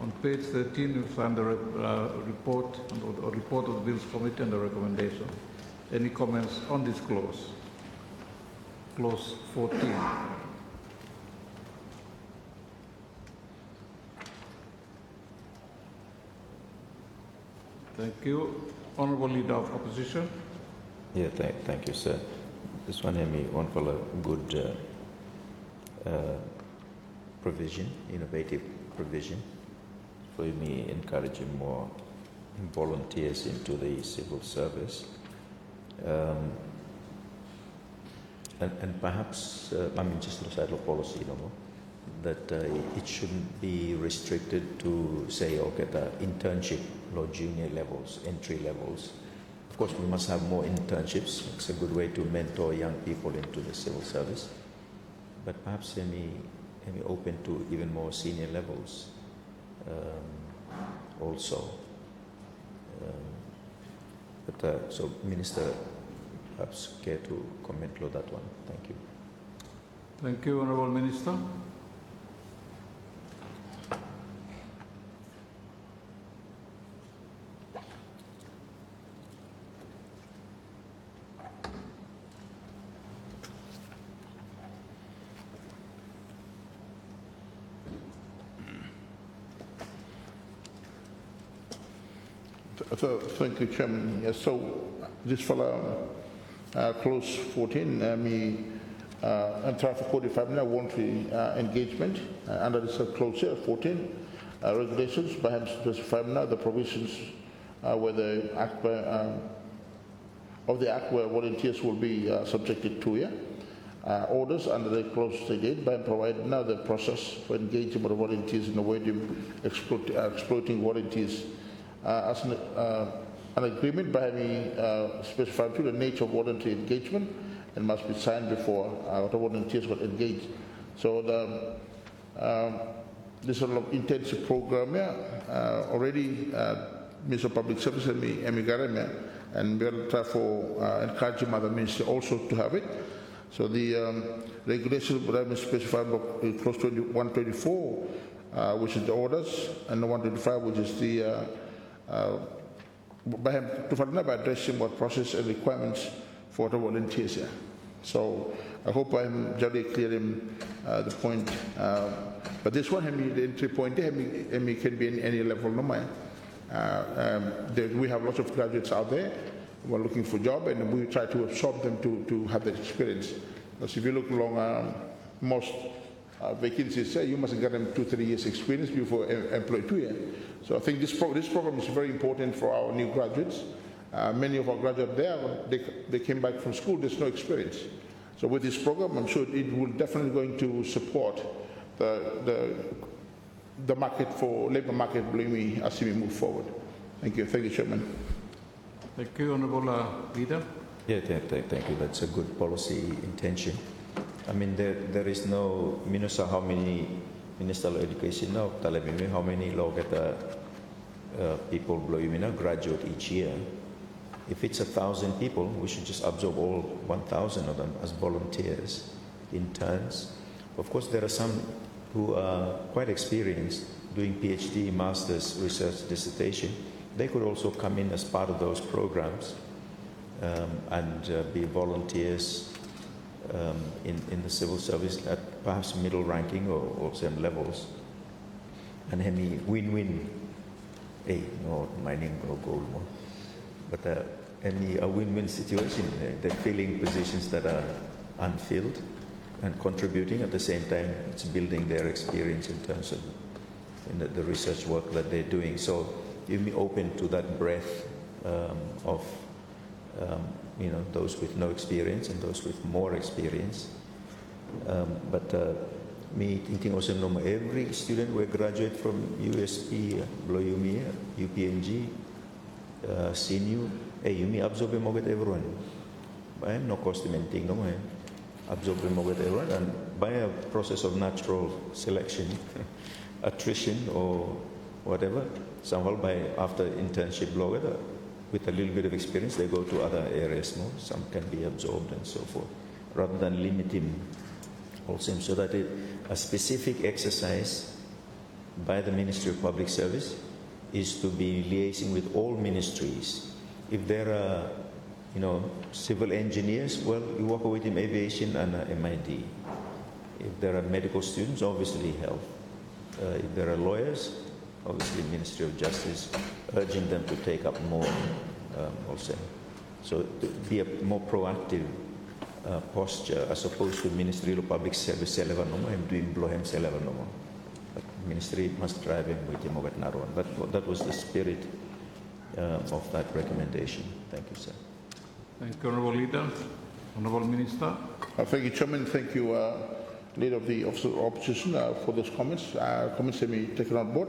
On page 13, you'll find the report of the Bills Committee and the recommendation. Any comments on this clause? Clause 14. Thank you. Honourable Leader of Opposition. Yeah, thank you, sir. This one had me one for a good provision, innovative provision, for me encouraging more volunteers into the civil service. And perhaps, just recital policy, that it shouldn't be restricted to, say, okay, the internship or junior levels, entry levels. Of course, we must have more internships. It's a good way to mentor young people into the civil service. But perhaps any open to even more senior levels also. So, Minister, perhaps care to comment on that one. Thank you. Thank you, Honourable Minister. Thank you, Chairman. Yes, so this for clause 14, I'm trying to codify voluntary engagement under this clause here, 14 regulations, perhaps specify now the provisions where the act of the act where volunteers will be subjected to orders under the clause stated by providing now the process for engaging with the volunteers in a way to exploiting volunteers as an agreement by me specified to the nature of voluntary engagement and must be signed before the volunteers got engaged. So this sort of intensive program already Minister of Public Service and and we'll try for encouraging other ministers also to have it. So the regulations would have been specified in clause 124, which is the orders, and the 125, which is the by addressing what process and requirements for the volunteers here. So I hope I'm very clear in the point. But this one, the entry point, can be in any level. No mind. We have lots of graduates out there who are looking for a job, and we try to absorb them to have that experience. Because if you look along most vacancies, you must get them 2-3 years experience before employed 2 years. So I think this program is very important for our new graduates. Many of our graduates there, they came back from school, there's no experience. So with this program, I'm sure it will definitely going to support the market for labor market as we move forward. Thank you, Chairman. Thank you, Honourable Leader. Yeah, thank you. That's a good policy intention. I mean, there is no Minister how many Minister of Education now how many law get people Bloyumina graduate each year. If it's 1,000 people, we should just absorb all 1,000 of them as volunteers, interns. Of course, there are some who are quite experienced doing PhD, master's, research, dissertation. They could also come in as part of those programs and be volunteers in the civil service at perhaps middle ranking or same levels. And any win-win, no mining or gold, but any a win-win situation. They're filling positions that are unfilled and contributing at the same time. It's building their experience in terms of the research work that they're doing. So you'll be open to that breadth of those with no experience and those with more experience. Me thinking also every student will graduate from USP, Bloyumi, UPNG, CNU, Yumi absorb everyone. By no cost thing, no way. Absorb everyone, and by a process of natural selection, attrition or whatever, somehow after internship with a little bit of experience, they go to other areas more. Some can be absorbed and so forth, rather than limiting also, so that a specific exercise by the Ministry of Public Service is to be liaising with all ministries. If there are, civil engineers, well, you work with him aviation and MID. If there are medical students, obviously health. If there are lawyers, obviously Ministry of Justice, urging them to take up more also. So to be a more proactive posture as opposed to Ministry of Public Service I'm doing Blohem but Ministry must drive him with him over Naruan. That was the spirit of that recommendation. Thank you, sir. Thank you, Honourable Leader. Honourable Minister. Thank you, Chairman. Thank you, Leader of the Office of Opposition, for those comments. Comments may be taken on board.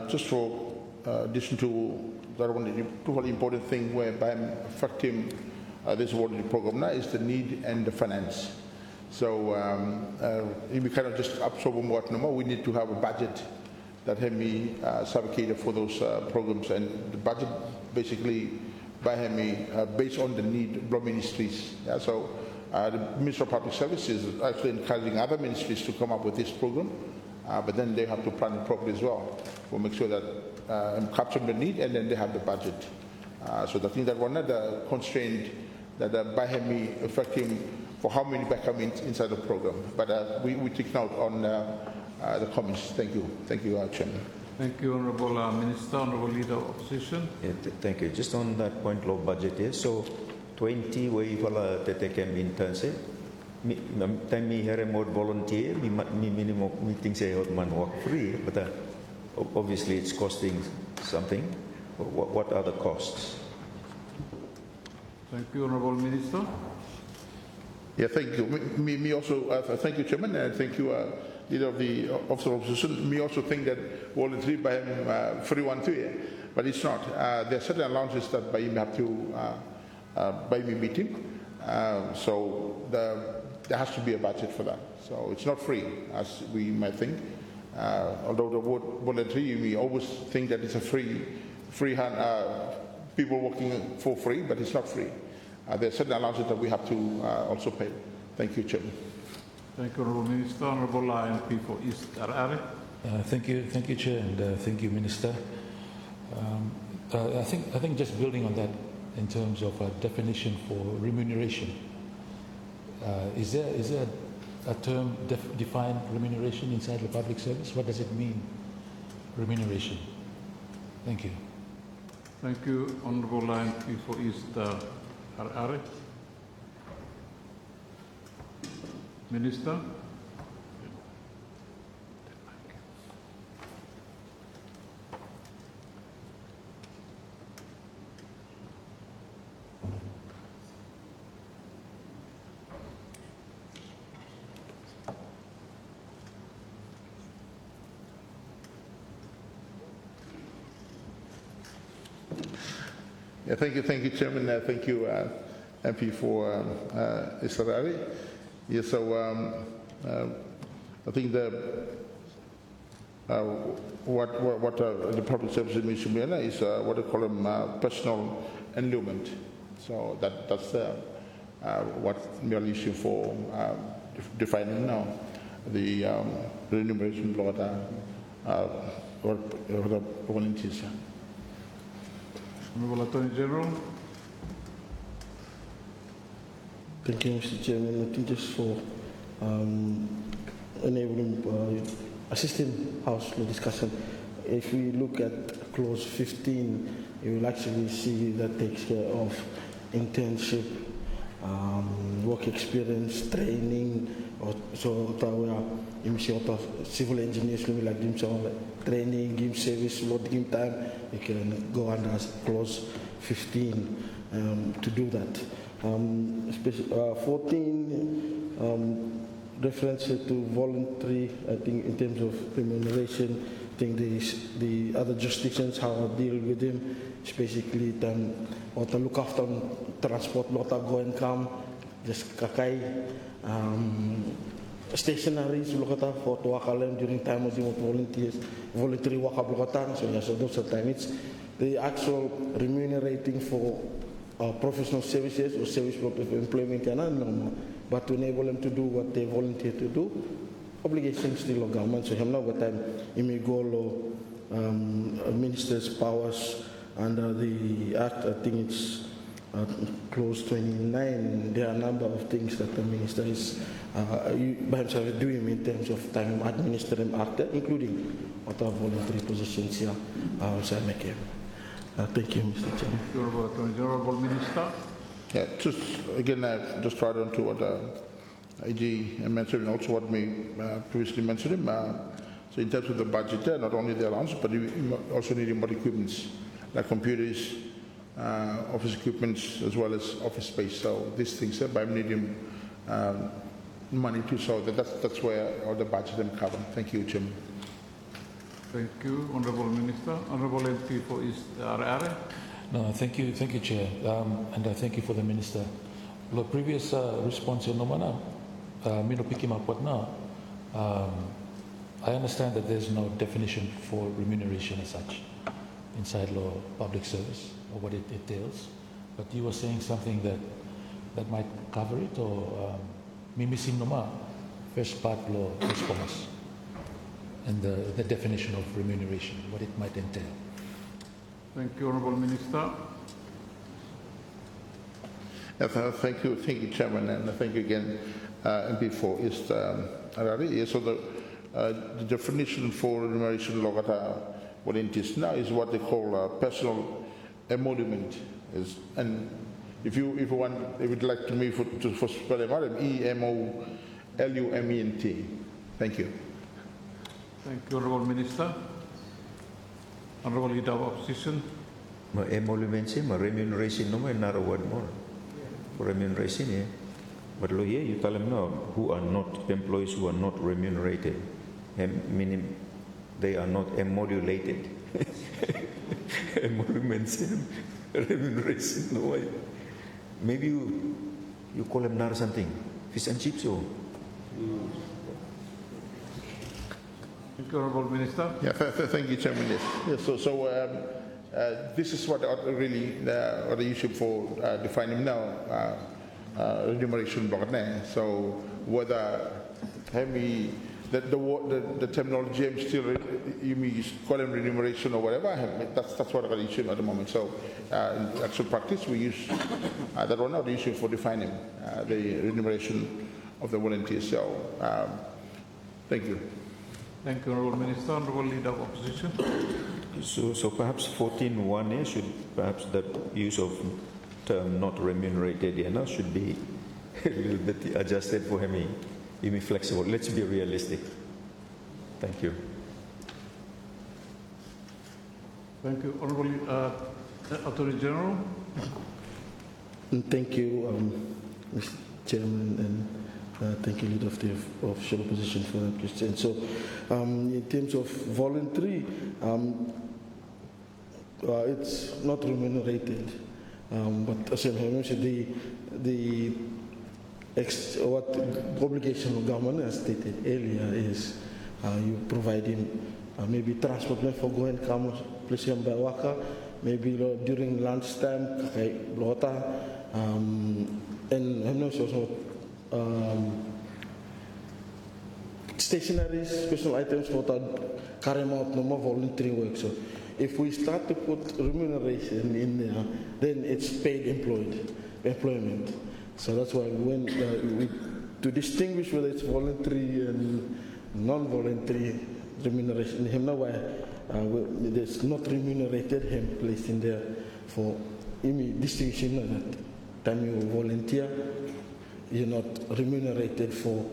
Just for addition to that one, the two important thing whereby I'm affecting this awarded program now is the need and the finance. So we cannot just absorb what no more. We need to have a budget that can be allocated for those programs, and the budget basically by HEMI based on the need of ministries. Yeah, so the Ministry of Public Service is actually encouraging other ministries to come up with this program, but then they have to plan it properly as well. We'll make sure that capture the need, and then they have the budget. So I think that one of the constraint that by HEMI affecting for how many come inside the program. But we take note on the comments. Thank you. Thank you, Chairman. Thank you, Honourable Minister, Honourable Leader of Opposition. Yeah, thank you. Just on that point, low budget here. So 20 way wala tete kem internship. Time me here more volunteer. Me minimum meeting say man work free, but obviously it's costing something. What are the costs? Thank you, Honourable Minister. Yeah, thank you. Me also, thank you, Chairman, and thank you, Leader of the Office of Opposition. Me also think that voluntary by him free one too, but it's not. There are certain allowances that by him have to by me meeting. So there has to be a budget for that. So it's not free as we might think. Although the word voluntary, we always think that it's a free hand, people working for free, but it's not free. There are certain allowances that we have to also pay. Thank you, Chairman. Thank you, Honourable Minister. Honourable MP for East Arare. Thank you, Chair, and thank you, Minister. I think just building on that in terms of a definition for remuneration, is there a term define remuneration inside the public service? What does it mean, remuneration? Thank you. Thank you, Honourable MP for East Arare. Minister. Yeah, thank you, Chairman. Thank you, MP for Israeli. Yeah, so I think the what the public service administration is what they call them personal endowment. So that's what we are issuing for defining now the remuneration law or the volunteers. Honorable Attorney General. Thank you, Mr. Chairman. I think just for enabling assisting House for discussion. If we look at clause 15, you will actually see that takes care of internship, work experience, training, or so civil engineers like themselves, training, give service, load give time. You can go under clause 15 to do that. 14 reference to voluntary, I think in terms of remuneration, I think the other jurisdictions, how I deal with them, is basically or to look after transport, lot go and come, just kakai, stationaries, look at for to work during time of the volunteers, voluntary work up, so yes, so those are time. It's the actual remunerating for professional services or service for employment and but to enable them to do what they volunteer to do, obligations still of government. So I'm not what time imigolo minister's powers under the act. I think it's clause 29. There are a number of things that the minister is by himself doing in terms of time administering act, including other voluntary positions here. So I make it. Thank you, Mr. Chairman. Honorable Minister. Yeah, just again, just try on to what AG mentioned and also what we previously mentioned. So in terms of the budget, not only the allowance, but we also need more equipments like computers, office equipments, as well as office space. So these things, by needing money too. So that's where all the budget is covered. Thank you, Chairman. Thank you, Honorable Minister. Honorable MP for East Are. No, thank you, Chair, and I thank you for the Minister. The previous response in Nomana, Mino Pikimakwat now, I understand that there's no definition for remuneration as such inside law public service or what it entails, but you were saying something that might cover it, or me missing Noma, first part law, first commerce, and the definition of remuneration, what it might entail. Thank you, Honorable Minister. Thank you, Chairman, and thank you again, MP for East Arari. So the definition for remuneration logata volunteers now is what they call personal emolument. And if you would like me to spell it out, EMOLUMENT. Thank you. Thank you, Honorable Minister. Honorable Leader of Opposition. Emolument, remuneration, no another word more. For remuneration, yeah. But lawyer, you tell them now who are not employees who are not remunerated, meaning they are not emolulated. Emoluments, remuneration, no way. Maybe you call them now something, fish and chips or. Thank you, Honorable Minister. Yeah, thank you, Chairman. Yes. This is what really what the issue for defining now remuneration block. So whether the terminology I'm still you may call them remuneration or whatever. That's what I issue at the moment. So in actual practice, we use that one now the issue for defining the remuneration of the volunteers. So thank you. Thank you, Honorable Minister. Honorable Leader of Opposition. So perhaps 14.1 should perhaps the use of term not remunerated should be a little bit adjusted for him. He be flexible. Let's be realistic. Thank you. Thank you, Honorable Attorney General. Thank you, Mr. Chairman, and thank you, Leader of the Official Opposition, for that question. So, in terms of voluntary, it's not remunerated, but as I mentioned, what obligation of government, as stated earlier, is you provide him maybe transport plan for go and come place him by waka, maybe during lunchtime, kay lota, and I'm not sure. Stationaries, special items for that carry out no more voluntary work. So if we start to put remuneration in there, then it's paid employment. So that's why when to distinguish whether it's voluntary and non-voluntary remuneration, him now why there's not remunerated him placed in there for distinction that time you volunteer, you're not remunerated for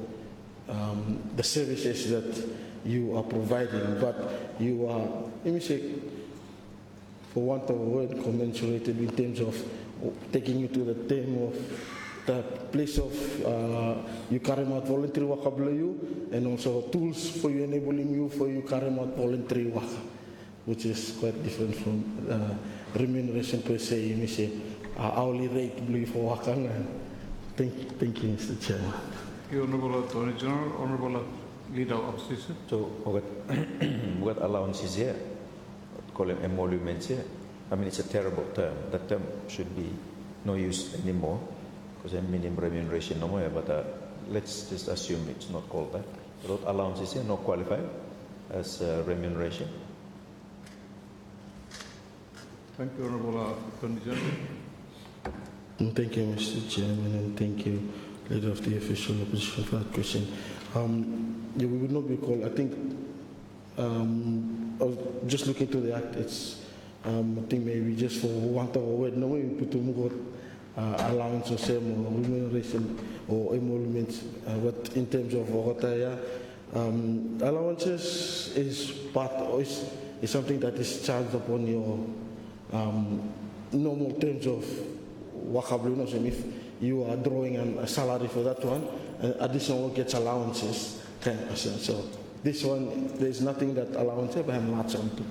the services that you are providing, but you are, let me say, for want of a word, commensurated in terms of taking you to the term of the place of you carry out voluntary work and also tools for you enabling you for you carry out voluntary work, which is quite different from remuneration per se. You may say hourly rate blue for work. Thank you, Mr. Chairman. Honourable Attorney General, Honourable Leader of Opposition. So, what allowances here? Call them emoluments here. I mean, it's a terrible term. That term should be no use anymore because a minimum remuneration no more. But let's just assume it's not called that. Those allowances here not qualify as remuneration. Thank you, Honourable Attorney General. Thank you, Mr. Chairman, and thank you, Leader of the Official Opposition, for that question. We would not be called, I think, I was just looking to the Act, it's, I think maybe just for want of a word, no way we put allowance or same or remuneration or emoluments, but in terms of allowances is part, is something that is charged upon your normal terms of wakablu. So if you are drawing a salary for that one, additional work gets allowances 10%. So this one, there's nothing that allowances, but I'm not something.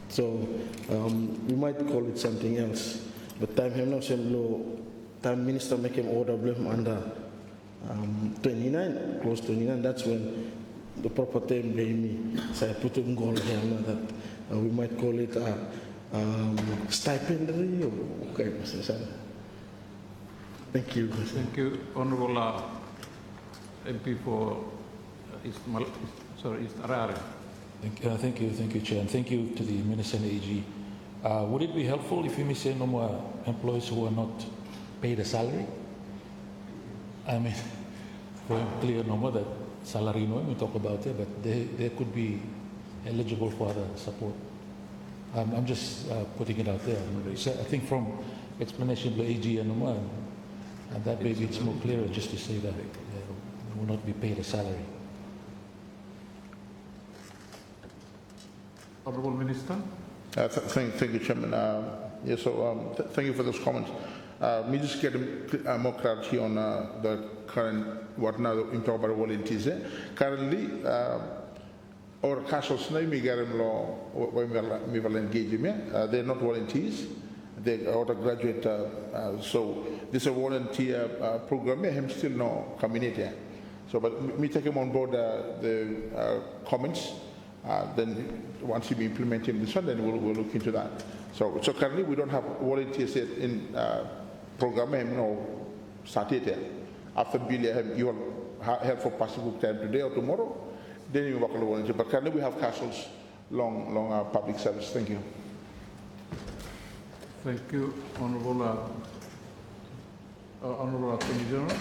So we might call it something else. But time him no same law, time minister make him order blame under 29, close 29. That's when the proper term blame me. So I put him goal here that we might call it a stipendary or okay. Thank you. Thank you, Honourable MP for East Arare. Thank you, Chair, and thank you to the Minister and AG. Would it be helpful if you may say no more employees who are not paid a salary? I mean, for clear no more that salary no we talk about it, but they could be eligible for other support. I'm just putting it out there. So I think from explanation of the AG and no more, and that maybe it's more clearer just to say that they will not be paid a salary. Honourable Minister. Thank you, Chairman. Yes, so thank you for those comments. Me just get more clarity on the current, what now in talk about volunteers. Currently, our castles na mi garam law mi will engage me. They're not volunteers. They are graduate. So this is a volunteer program. I'm still no community. So, but me take him on board the comments. Then once we implement this one, then we'll look into that. So currently we don't have volunteers yet in program. No, started yet. After bill, you will help for possible time today or tomorrow. Then you work on the volunteer. But currently we have castles, long public service. Thank you. Thank you, Honourable Attorney General.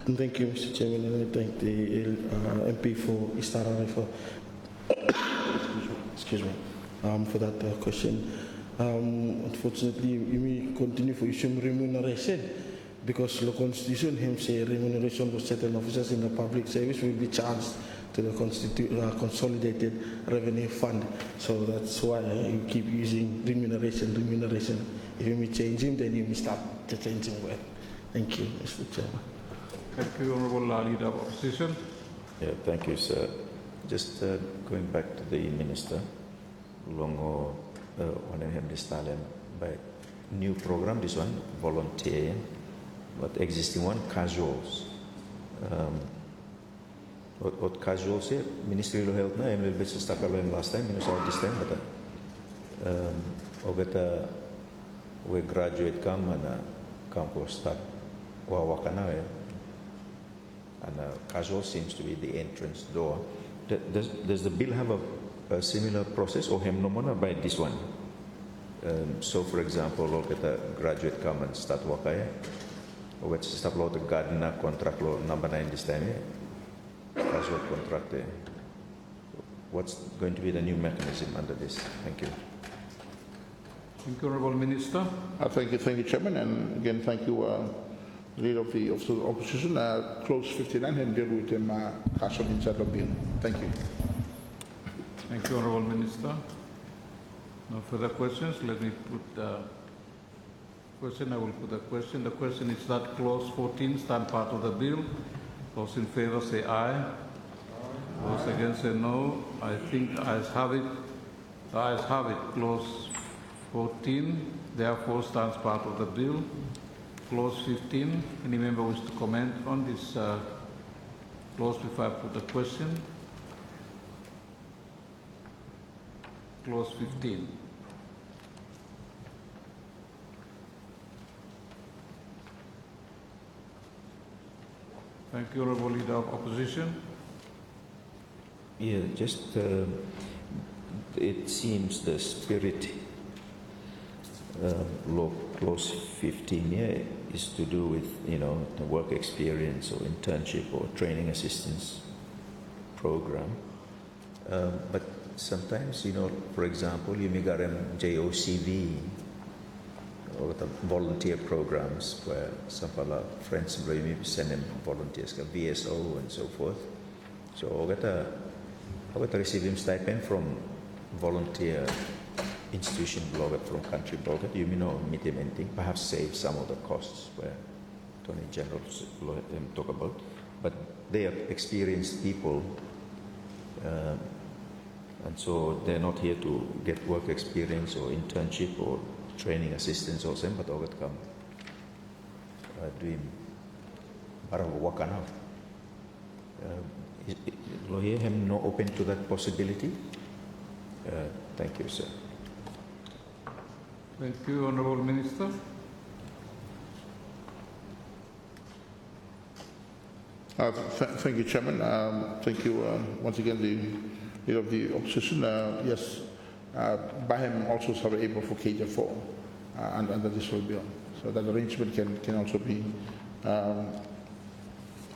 Thank you, Mr. Chairman, and I thank the MP for East Arare for for that question. Unfortunately, you may continue for issue remuneration because the Constitution him say remuneration for certain officers in the public service will be charged to the Consolidated Revenue Fund. So that's why you keep using remuneration. If you may change him, then you may start to change him well. Thank you, Mr. Chairman. Thank you, Honourable Leader of Opposition. Yeah, thank you, sir. Just going back to the Minister, Longo Wanahemdistalem by new program, this one, volunteer, but existing one, casuals. what casual say, Ministry of Health na, ML Bits Stakalo last time, this time, but ogata we graduate come and campus start wawakana and casual seems to be the entrance door. Does the bill have a similar process or hem nomona by this one? So for example, ogata graduate come and start wakaya, or let's start lo the gardener contract lo number 9 this time, casual contract. What's going to be the new mechanism under this? Thank you. Thank you, Honourable Minister. Thank you, Chairman, and again, thank you, Leader of the Opposition. Clause 59 and deal with him, Castle inside the bill. Thank you. Thank you, Honourable Minister. No further questions. Let me put the question. I will put the question. The question is that clause 14 stand part of the bill. Those in favour say aye. Those against say no. I think the ayes have it. The ayes have it. Clause 14 therefore stands part of the bill. Clause 15. Any member wish to comment on this clause before I put the question? Clause 15. Thank you, Honourable Leader of Opposition. Yeah, just it seems the spirit law clause 15 is to do with the work experience or internship or training assistance program, but sometimes for example you may get JOCV or the volunteer programs where some of our friends may send them volunteers, VSO and so forth. So I got to receive him stipend from volunteer institution blogger from country blogger. You may not meet him anything, perhaps save some of the costs where Attorney General talk about. But they are experienced people, and so they're not here to get work experience or internship or training assistance or something, but they come doing work now. Lawyer him not open to that possibility. Thank you, sir. Thank you, Honourable Minister. Thank you, Chairman. Thank you once again, the Leader of the Opposition. Yes, Baham also is able for KJ4 under this will be on. So that arrangement can also be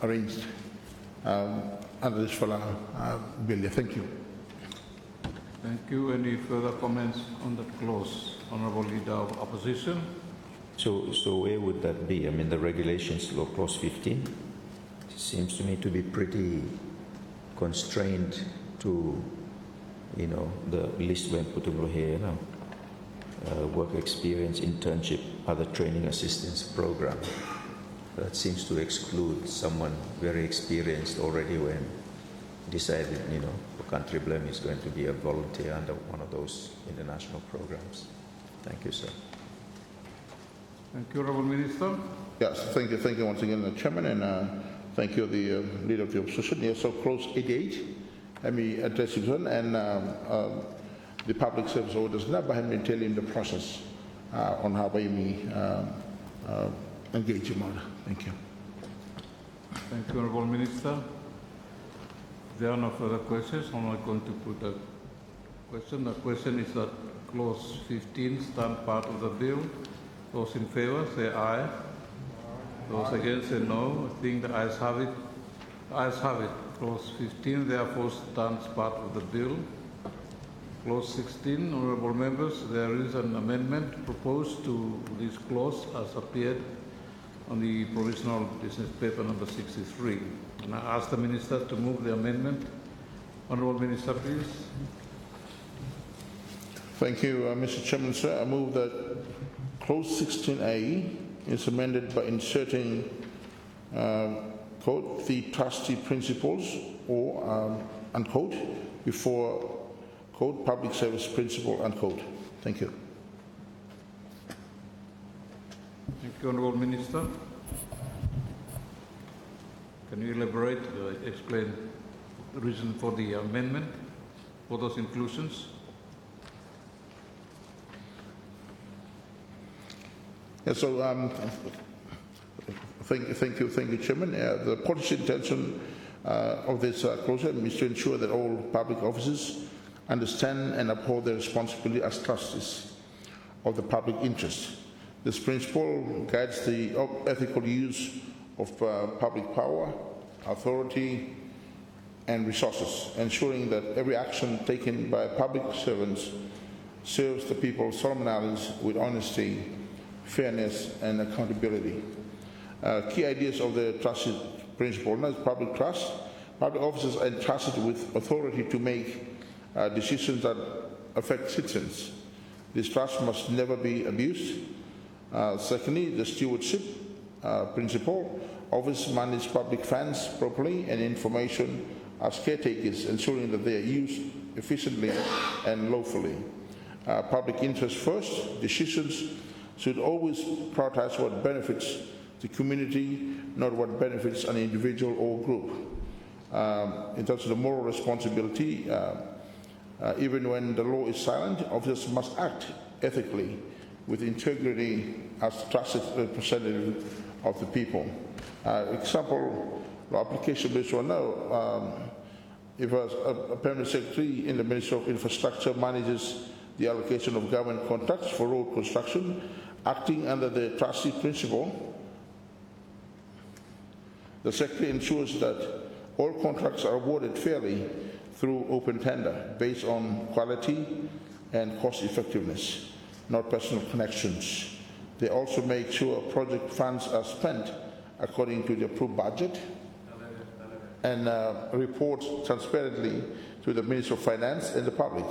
arranged under this bill. Thank you. Thank you. Any further comments on that clause, Honourable Leader of Opposition? So where would that be? I mean, the regulations, law clause 15, seems to me to be pretty constrained to, the list when put over here, work experience, internship, other training assistance program. That seems to exclude someone very experienced already when decided, the country blame is going to be a volunteer under one of those international programs. Thank you, sir. Thank you, Honourable Minister. Yes, thank you once again, Chairman, and thank you, the Leader of the Opposition. Yes, so clause 88, let me address it on, and the public service orders, never have been telling the process on how we engage him on. Thank you. Thank you, Honourable Minister. If there are no further questions, I'm not going to put a question. The question is that clause 15 stand part of the bill. Those in favour say aye. Those against say no. I think the ayes have it. The ayes have it. Clause 15 therefore stands part of the bill. Clause 16, honourable members, there is an amendment proposed to this clause as appeared on the provisional business paper number 63. And I ask the Minister to move the amendment. Honourable Minister, please. Thank you, Mr. Chairman, sir. I move that clause 16A is amended by inserting quote, the trustee principles or unquote before quote, public service principle unquote. Thank you. Thank you, Honourable Minister. Can you elaborate, explain? reason for the amendment, for those inclusions? Yeah, so thank you, Chairman. The policy intention of this closure is to ensure that all public officers understand and uphold their responsibility as trustees of the public interest. This principle guides the ethical use of public power, authority, and resources, ensuring that every action taken by public servants serves the people of Solomon Islands with honesty, fairness, and accountability. Key ideas of the trust principle: one is public trust. Public officers are entrusted with authority to make decisions that affect citizens. This trust must never be abused. Secondly, the stewardship principle. Officers manage public funds properly and information as caretakers, ensuring that they are used efficiently and lawfully. Public interest first. Decisions should always prioritize what benefits the community, not what benefits an individual or group. In terms of the moral responsibility, even when the law is silent, officers must act ethically with integrity as trusted representative of the people. Example, the application based on now, if a permanent secretary in the Ministry of Infrastructure manages the allocation of government contracts for road construction, acting under the trustee principle, the secretary ensures that all contracts are awarded fairly through open tender based on quality and cost effectiveness, not personal connections. They also make sure project funds are spent according to the approved budget and report transparently to the Ministry of Finance and the public.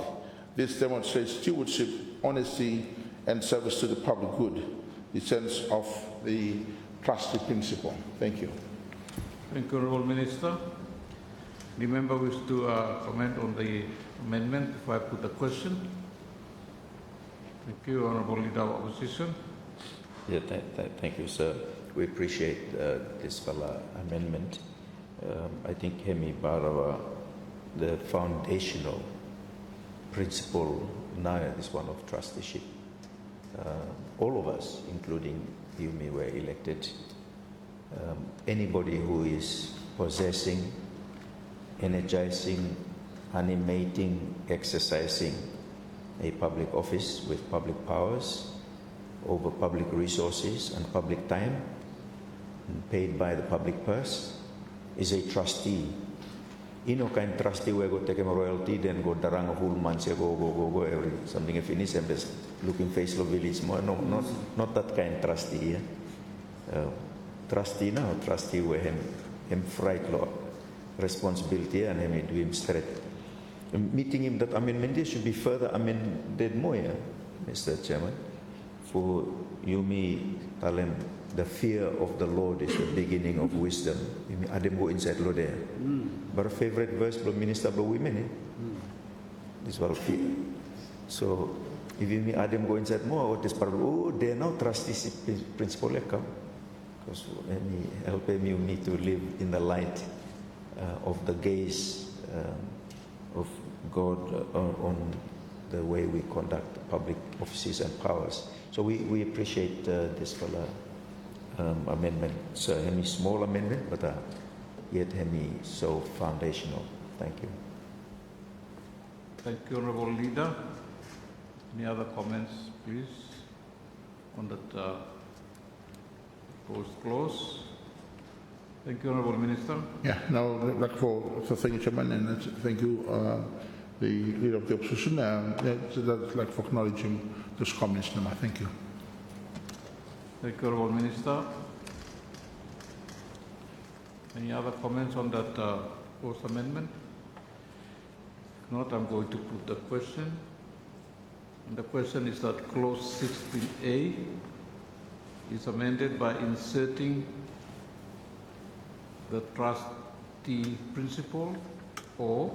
This demonstrates stewardship, honesty, and service to the public good, the sense of the trustee principle. Thank you. Thank you, Honourable Minister. The member wish to comment on the amendment before I put the question. Thank you, Honourable Leader of Opposition. Yeah, thank you, sir. We appreciate this amendment. I think Hemi Barawa, the foundational principle now is one of trusteeship. All of us, including Yumi, were elected. Anybody who is possessing, energizing, animating, exercising a public office with public powers over public resources and public time, and paid by the public purse, is a trustee. Ino kind trustee where go take a royalty, then go darang a full month, go every something if finish and just looking face of village more. No, not that kind trustee. Trustee now, trustee where him fright law responsibility and him do him straight. Meeting him that amendment should be further amended more, Mr. Chairman. For Yumi Talem, the fear of the Lord is the beginning of wisdom. Adem go inside Lord there. But a favorite verse from Minister of Women, this was fear. So if you Adem go inside more, what is part of, oh, they are now trusteeship principle come. Because help him, you need to live in the light of the gaze of God on the way we conduct public offices and powers. So we appreciate this amendment. It's a small amendment, but yet so foundational. Thank you. Thank you, Honourable Leader. Any other comments, please, on that proposed clause? Thank you, Honourable Minister. Yeah, now like for thank you, Chairman, and thank you, the Leader of the Opposition. That's like for acknowledging those comments. Thank you. Thank you, Honourable Minister. Any other comments on that proposed amendment? If not, I'm going to put the question. And the question is that clause 16A is amended by inserting the trustee principle or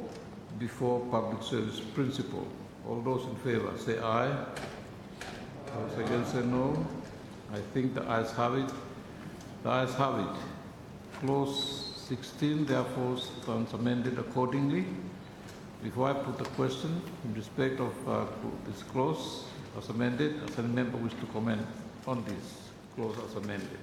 before public service principle. All those in favour say aye. Those against say no. I think the ayes have it. The ayes have it. Clause 16 therefore stands amended accordingly. Before I put the question, in respect of this clause as amended, does any member wish to comment on this clause as amended?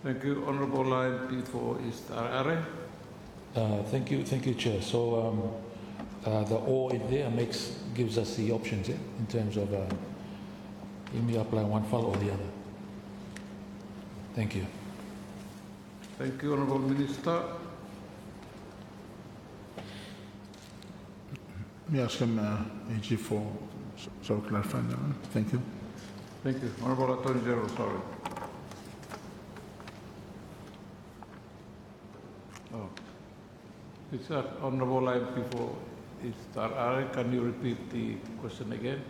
Thank you. Honourable Line P4 East Arare. Thank you, Chair. So the or in there gives us the options in terms of you may apply one file or the other. Thank you. Thank you, Honourable Minister. May I ask him, AG, for clarifying that one? Thank you. Thank you. Honourable Attorney General, sorry. Oh. Is that Honourable Line P4 East Arare? Can you repeat the question again?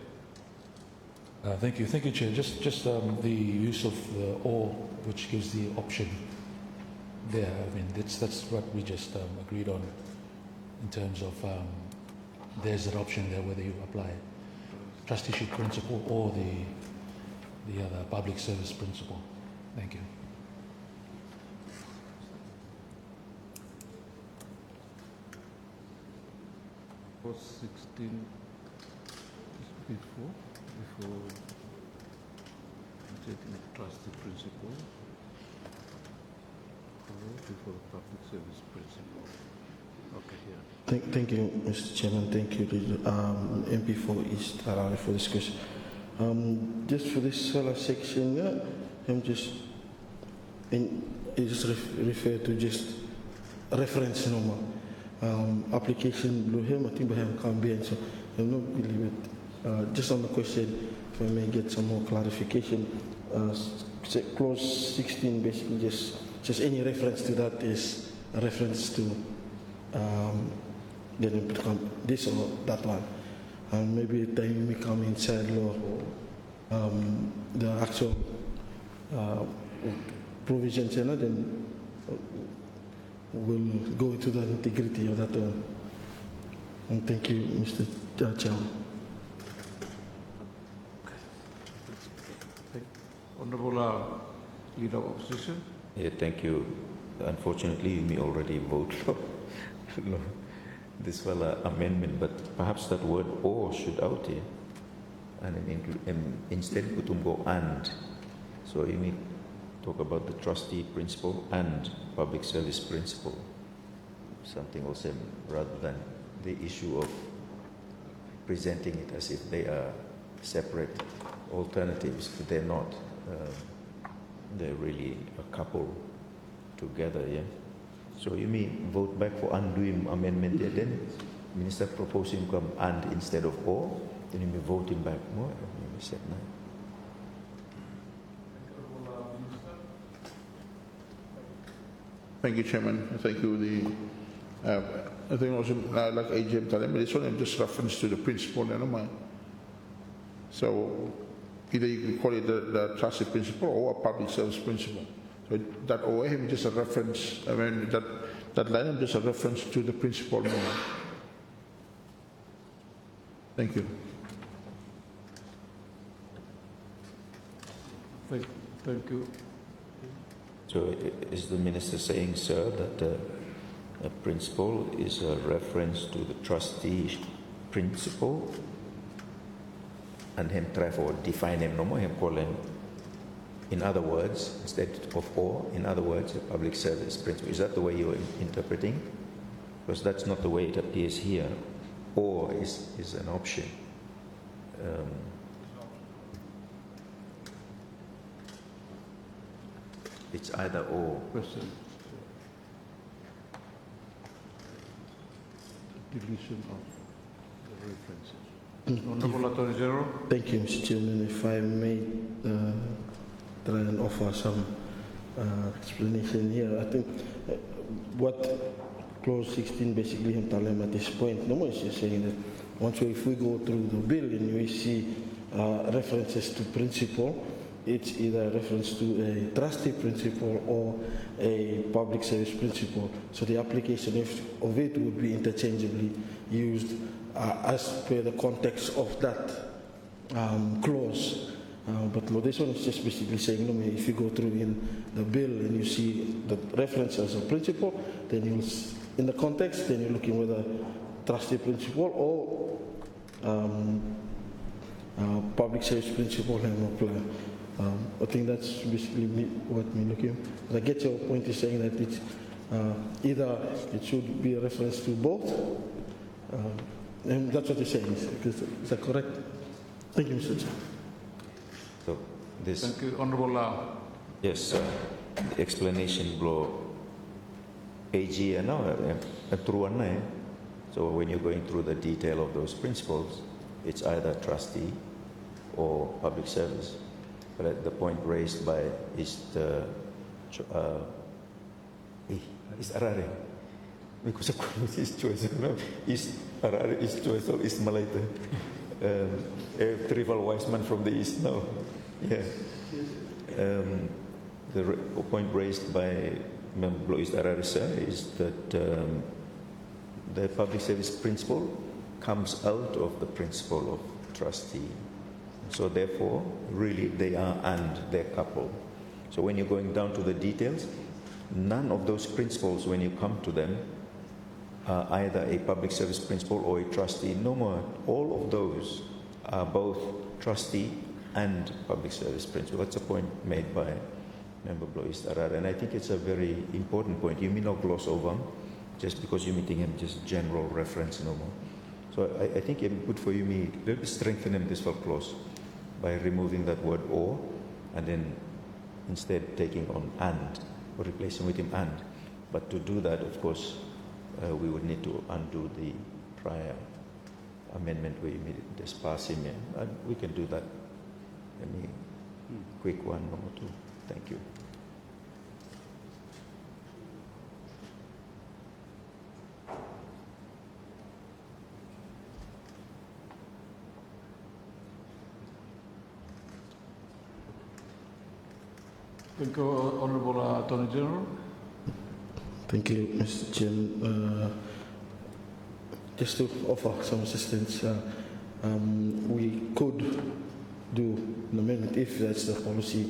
Thank you, Chair. Just the use of the or, which gives the option there. I mean, that's what we just agreed on in terms of there's an option there whether you apply trusteeship principle or the other public service principle. Thank you. Was 16 before taking a trustee principle or before the public service principle. Okay, yeah. Thank you, Mr. Chairman. Thank you, MP4 East Arare, for this question. Just for this section, I'm just refer to just reference number. Application blue him, I think we have come behind, so I'm not believe it. Just on the question, if I may get some more clarification, clause 16 basically just any reference to that is a reference to this or that one. And maybe the time we come inside law, the actual provisions, and then we'll go into the integrity of that one. And thank you, Mr. Chairman. Honourable Leader of Opposition. Yeah, thank you. Unfortunately, you may already vote for this amendment, but perhaps that word or should out here. And instead put go and. So you may talk about the trustee principle and public service principle. Something also rather than the issue of presenting it as if they are separate alternatives, but they're not. They're really a couple together, yeah. So you may vote back for undoing amendment, yeah, then Minister proposing come and instead of or, then you may vote him back more. You may say no. Thank you, Chairman. Thank you. I think also, like AGM telling me, this one just reference to the principle, you know, so either you can call it the trustee principle or a public service principle. So that OAM is just a reference, I mean, that line is just a reference to the principle. Thank you. Thank you. So is the Minister saying, sir, that a principle is a reference to the trustee principle and him try for define him no more, him call him, in other words, instead of or, in other words, a public service principle. Is that the way you're interpreting? Because that's not the way it appears here. Or is an option. It's either or. Question. Deletion of the references. Honourable Attorney General. Thank you, Mr. Chairman. If I may try and offer some explanation here, I think what clause 16 basically I'm telling at this point, no more is just saying that if we go through the bill and we see references to principle, it's either a reference to a trustee principle or a public service principle. So the application of it would be interchangeably used as per the context of that clause. But no, this one is just basically saying, no, if you go through in the bill and you see the reference as a principal, then you'll, in the context, then you're looking whether trustee principal or public service principal and apply. I think that's basically what we're looking at. But I get your point is saying that it's either it should be a reference to both, and that's what you're saying. Is that correct? Thank you, Mr. Chair. So this, Thank you, Honorable. yes, the explanation below AG and now through one. So when you're going through the detail of those principles, it's either trustee or public service. But the point raised by is the is Arare, because of course his choice. Is Arare is choice or is Malaita? A trivial wise man from the east. No, yeah. The point raised by Member East Arare sir is that the public service principle comes out of the principle of trustee. So therefore, really they are and they're coupled. So when you're going down to the details, none of those principles, when you come to them, are either a public service principle or a trustee. No more. All of those are both trustee and public service principle. That's a point made by Member Blois Arara, and I think it's a very important point. You may not gloss over him just because you're meeting him, just general reference no more. So I think it would be good for you me to strengthen him this for clause by removing that word or, and then instead taking on and, or replacing with him and. But to do that, of course, we would need to undo the prior amendment where you made it just pass him in. And we can do that. Any quick one or two. Thank you. Thank you, Honorable Attorney General. Thank you, Mr. Chairman. Just to offer some assistance, we could do an amendment if that's the policy.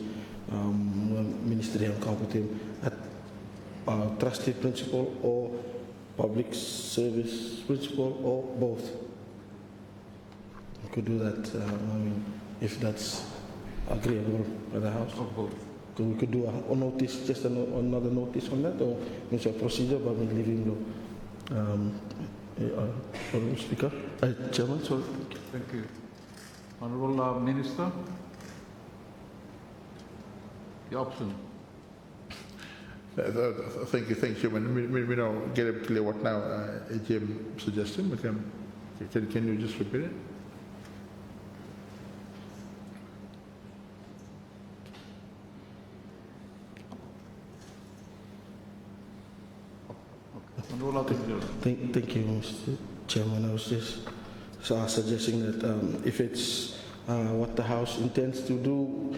Ministry and Council at trustee principle or public service principle or both. We could do that. If that's agreeable by the House. Or both. So we could do a notice, just another notice on that, or it's a procedure, but we're leaving the Speaker, Chairman. Sorry. Thank you. Honorable Minister, the option. Thank you, Chairman. We now get it clear what now AGM suggesting. But can you just repeat it? Honorable Attorney General. Thank you, Mr. Chairman. I was just suggesting that if it's what the House intends to do,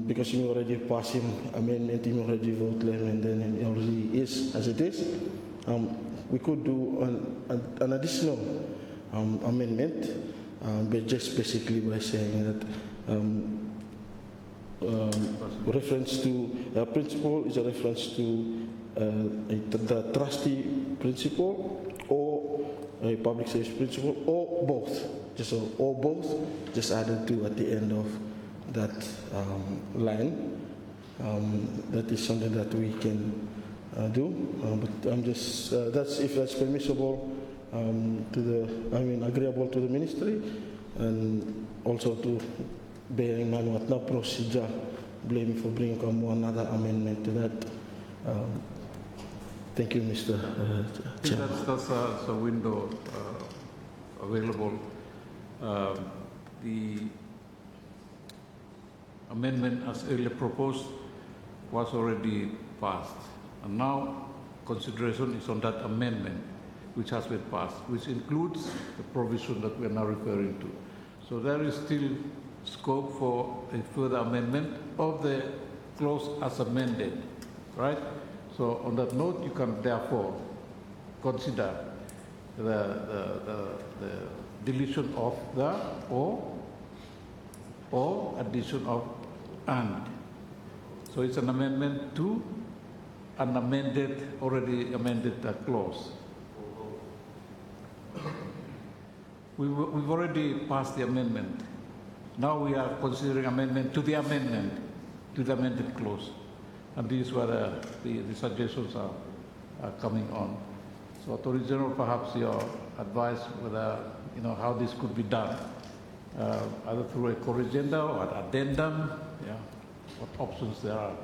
because you already passed him amendment, you already voted him, and then it already is as it is, we could do an additional amendment, but just basically by saying that reference to principle is a reference to the trustee principle or a public service principle or both, or both, just added to at the end of that line. That is something that we can do, but I'm just that's if that's permissible to the, agreeable to the ministry, and also to bear in mind what now procedure blame for bringing another amendment to that. Thank you, Mr. Chairman. That's a window available. The amendment as earlier proposed was already passed, and now consideration is on that amendment which has been passed, which includes the provision that we are now referring to. So there is still scope for a further amendment of the clause as amended, right? So on that note, you can therefore consider the deletion of the or or addition of and. So it's an amendment to an already amended clause. We've already passed the amendment. Now we are considering amendment to the amended clause. And these were the suggestions are coming on. So Attorney General, perhaps your advice whether, how this could be done, either through a corrigenda or an addendum, what options there are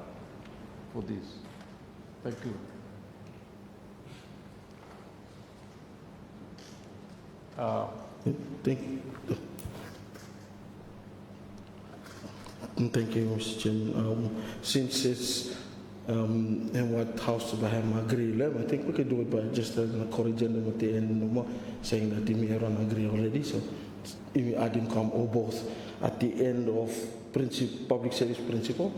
for this. Thank you. Thank you, Mr. Chairman. Since it's and what House Baham agree, I think we can do it by just a corrigendum at the end, no more, saying that the mayor agree already. So, if add income or both at the end of public service principle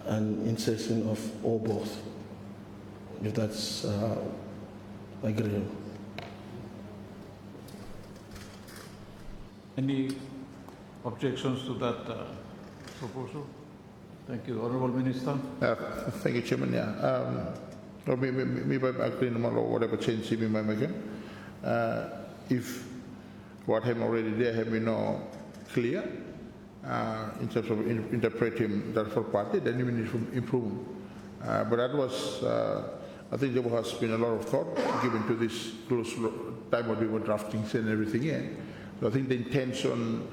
and insertion of or both, if that's agreeable. Any objections to that proposal? Thank you. Honourable Minister. Thank you, Chairman. Or maybe I agree or whatever change we might make. If what I'm already there have been no clear in terms of interpreting that for party, then we need to improve. But that was, I think there has been a lot of thought given to this close time when we were drafting and everything in. So I think the intention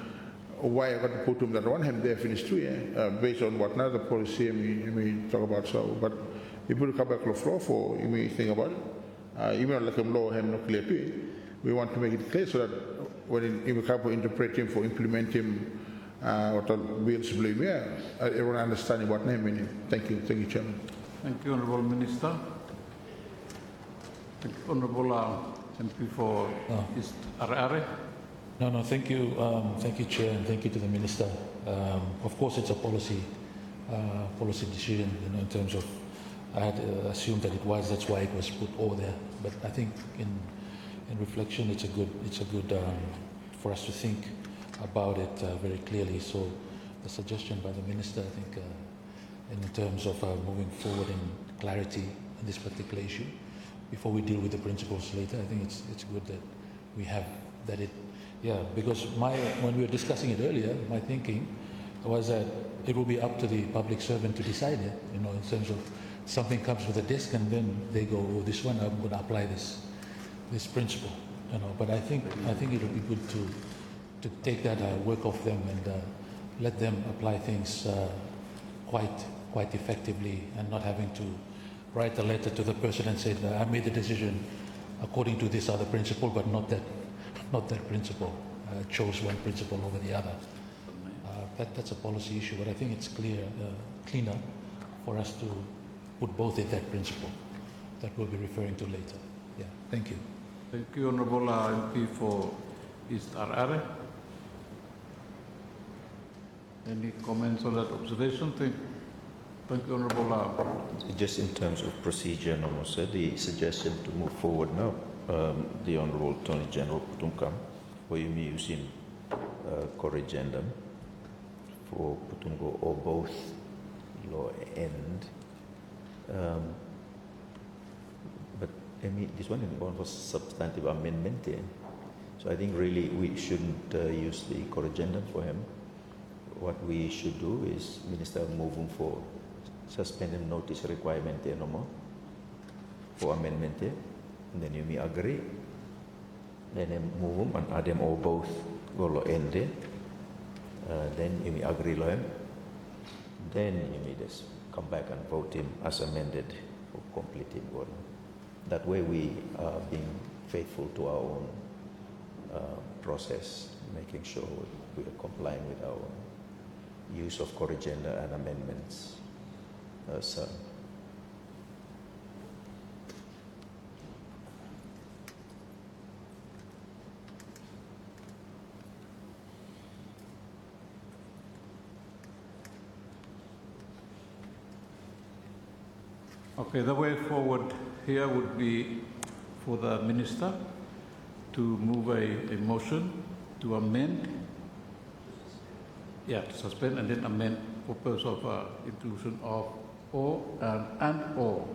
why I got to put them that one hand there finished too, based on what another policy we talk about. So, but if we come back to the floor for you may think about it, even like law have no clear to it. We want to make it clear so that when we come to interpreting for implementing what the bills blame here, everyone understanding what name meaning. Thank you, Chairman. Thank you, Honourable Minister. Honourable MP for East Arare. No, thank you, Chair, and thank you to the Minister. Of course, it's a policy decision, in terms of, I had assumed that it was, that's why it was put over there. But I think in reflection, it's a good for us to think about it very clearly. So the suggestion by the Minister, I think, in terms of moving forward in clarity on this particular issue, before we deal with the principles later, I think it's good that we have that it. Yeah, because when we were discussing it earlier, my thinking was that it will be up to the public servant to decide it, in terms of something comes with a desk and then they go, oh, this one I'm going to apply this principle, But I think it would be good to take that work off them and let them apply things quite effectively, and not having to write a letter to the person and say, I made the decision according to this other principle, but not that principle. Chose one principle over the other. That's a policy issue, but I think it's cleaner for us to put both in that principle that we'll be referring to later. Yeah, thank you. Thank you, Honourable MP for East Arare. Any comments on that observation? Thank you, Honourable. Just in terms of procedure, the suggestion to move forward now, the Honourable Attorney General Putumkam, for you using corrigendum for Putungo or both law end. But I mean, this one was substantive amendment. So I think really we shouldn't use the corrigendum for him. What we should do is Minister moving for suspending notice requirement no more for amendment, and then you may agree. Then move them and add them or both go lo end. Then you may agree lo him. Then you may just come back and vote him as amended for completing goal. That way we are being faithful to our own process, making sure we are complying with our use of corrigenda and amendments. So. Okay, the way forward here would be for the Minister to move a motion to amend to suspend and then amend purpose of inclusion of or and or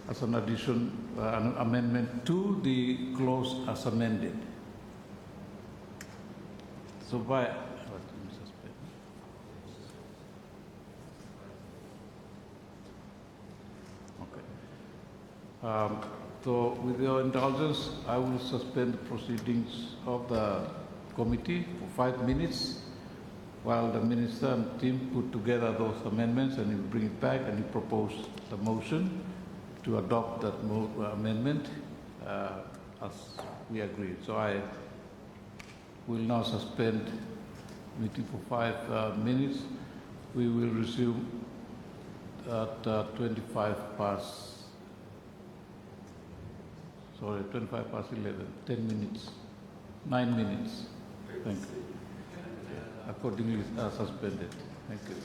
as an addition, an amendment to the clause as amended. So by, let me suspend. Okay. So with your indulgence, I will suspend the proceedings of the committee for 5 minutes while the minister and team put together those amendments, and he'll bring it back and he'll propose the motion to adopt that amendment as we agreed. So I will now suspend meeting for 5 minutes. We will resume at 25 past 11, 10 minutes, 9 minutes. Thank you. Accordingly, suspended. Thank you.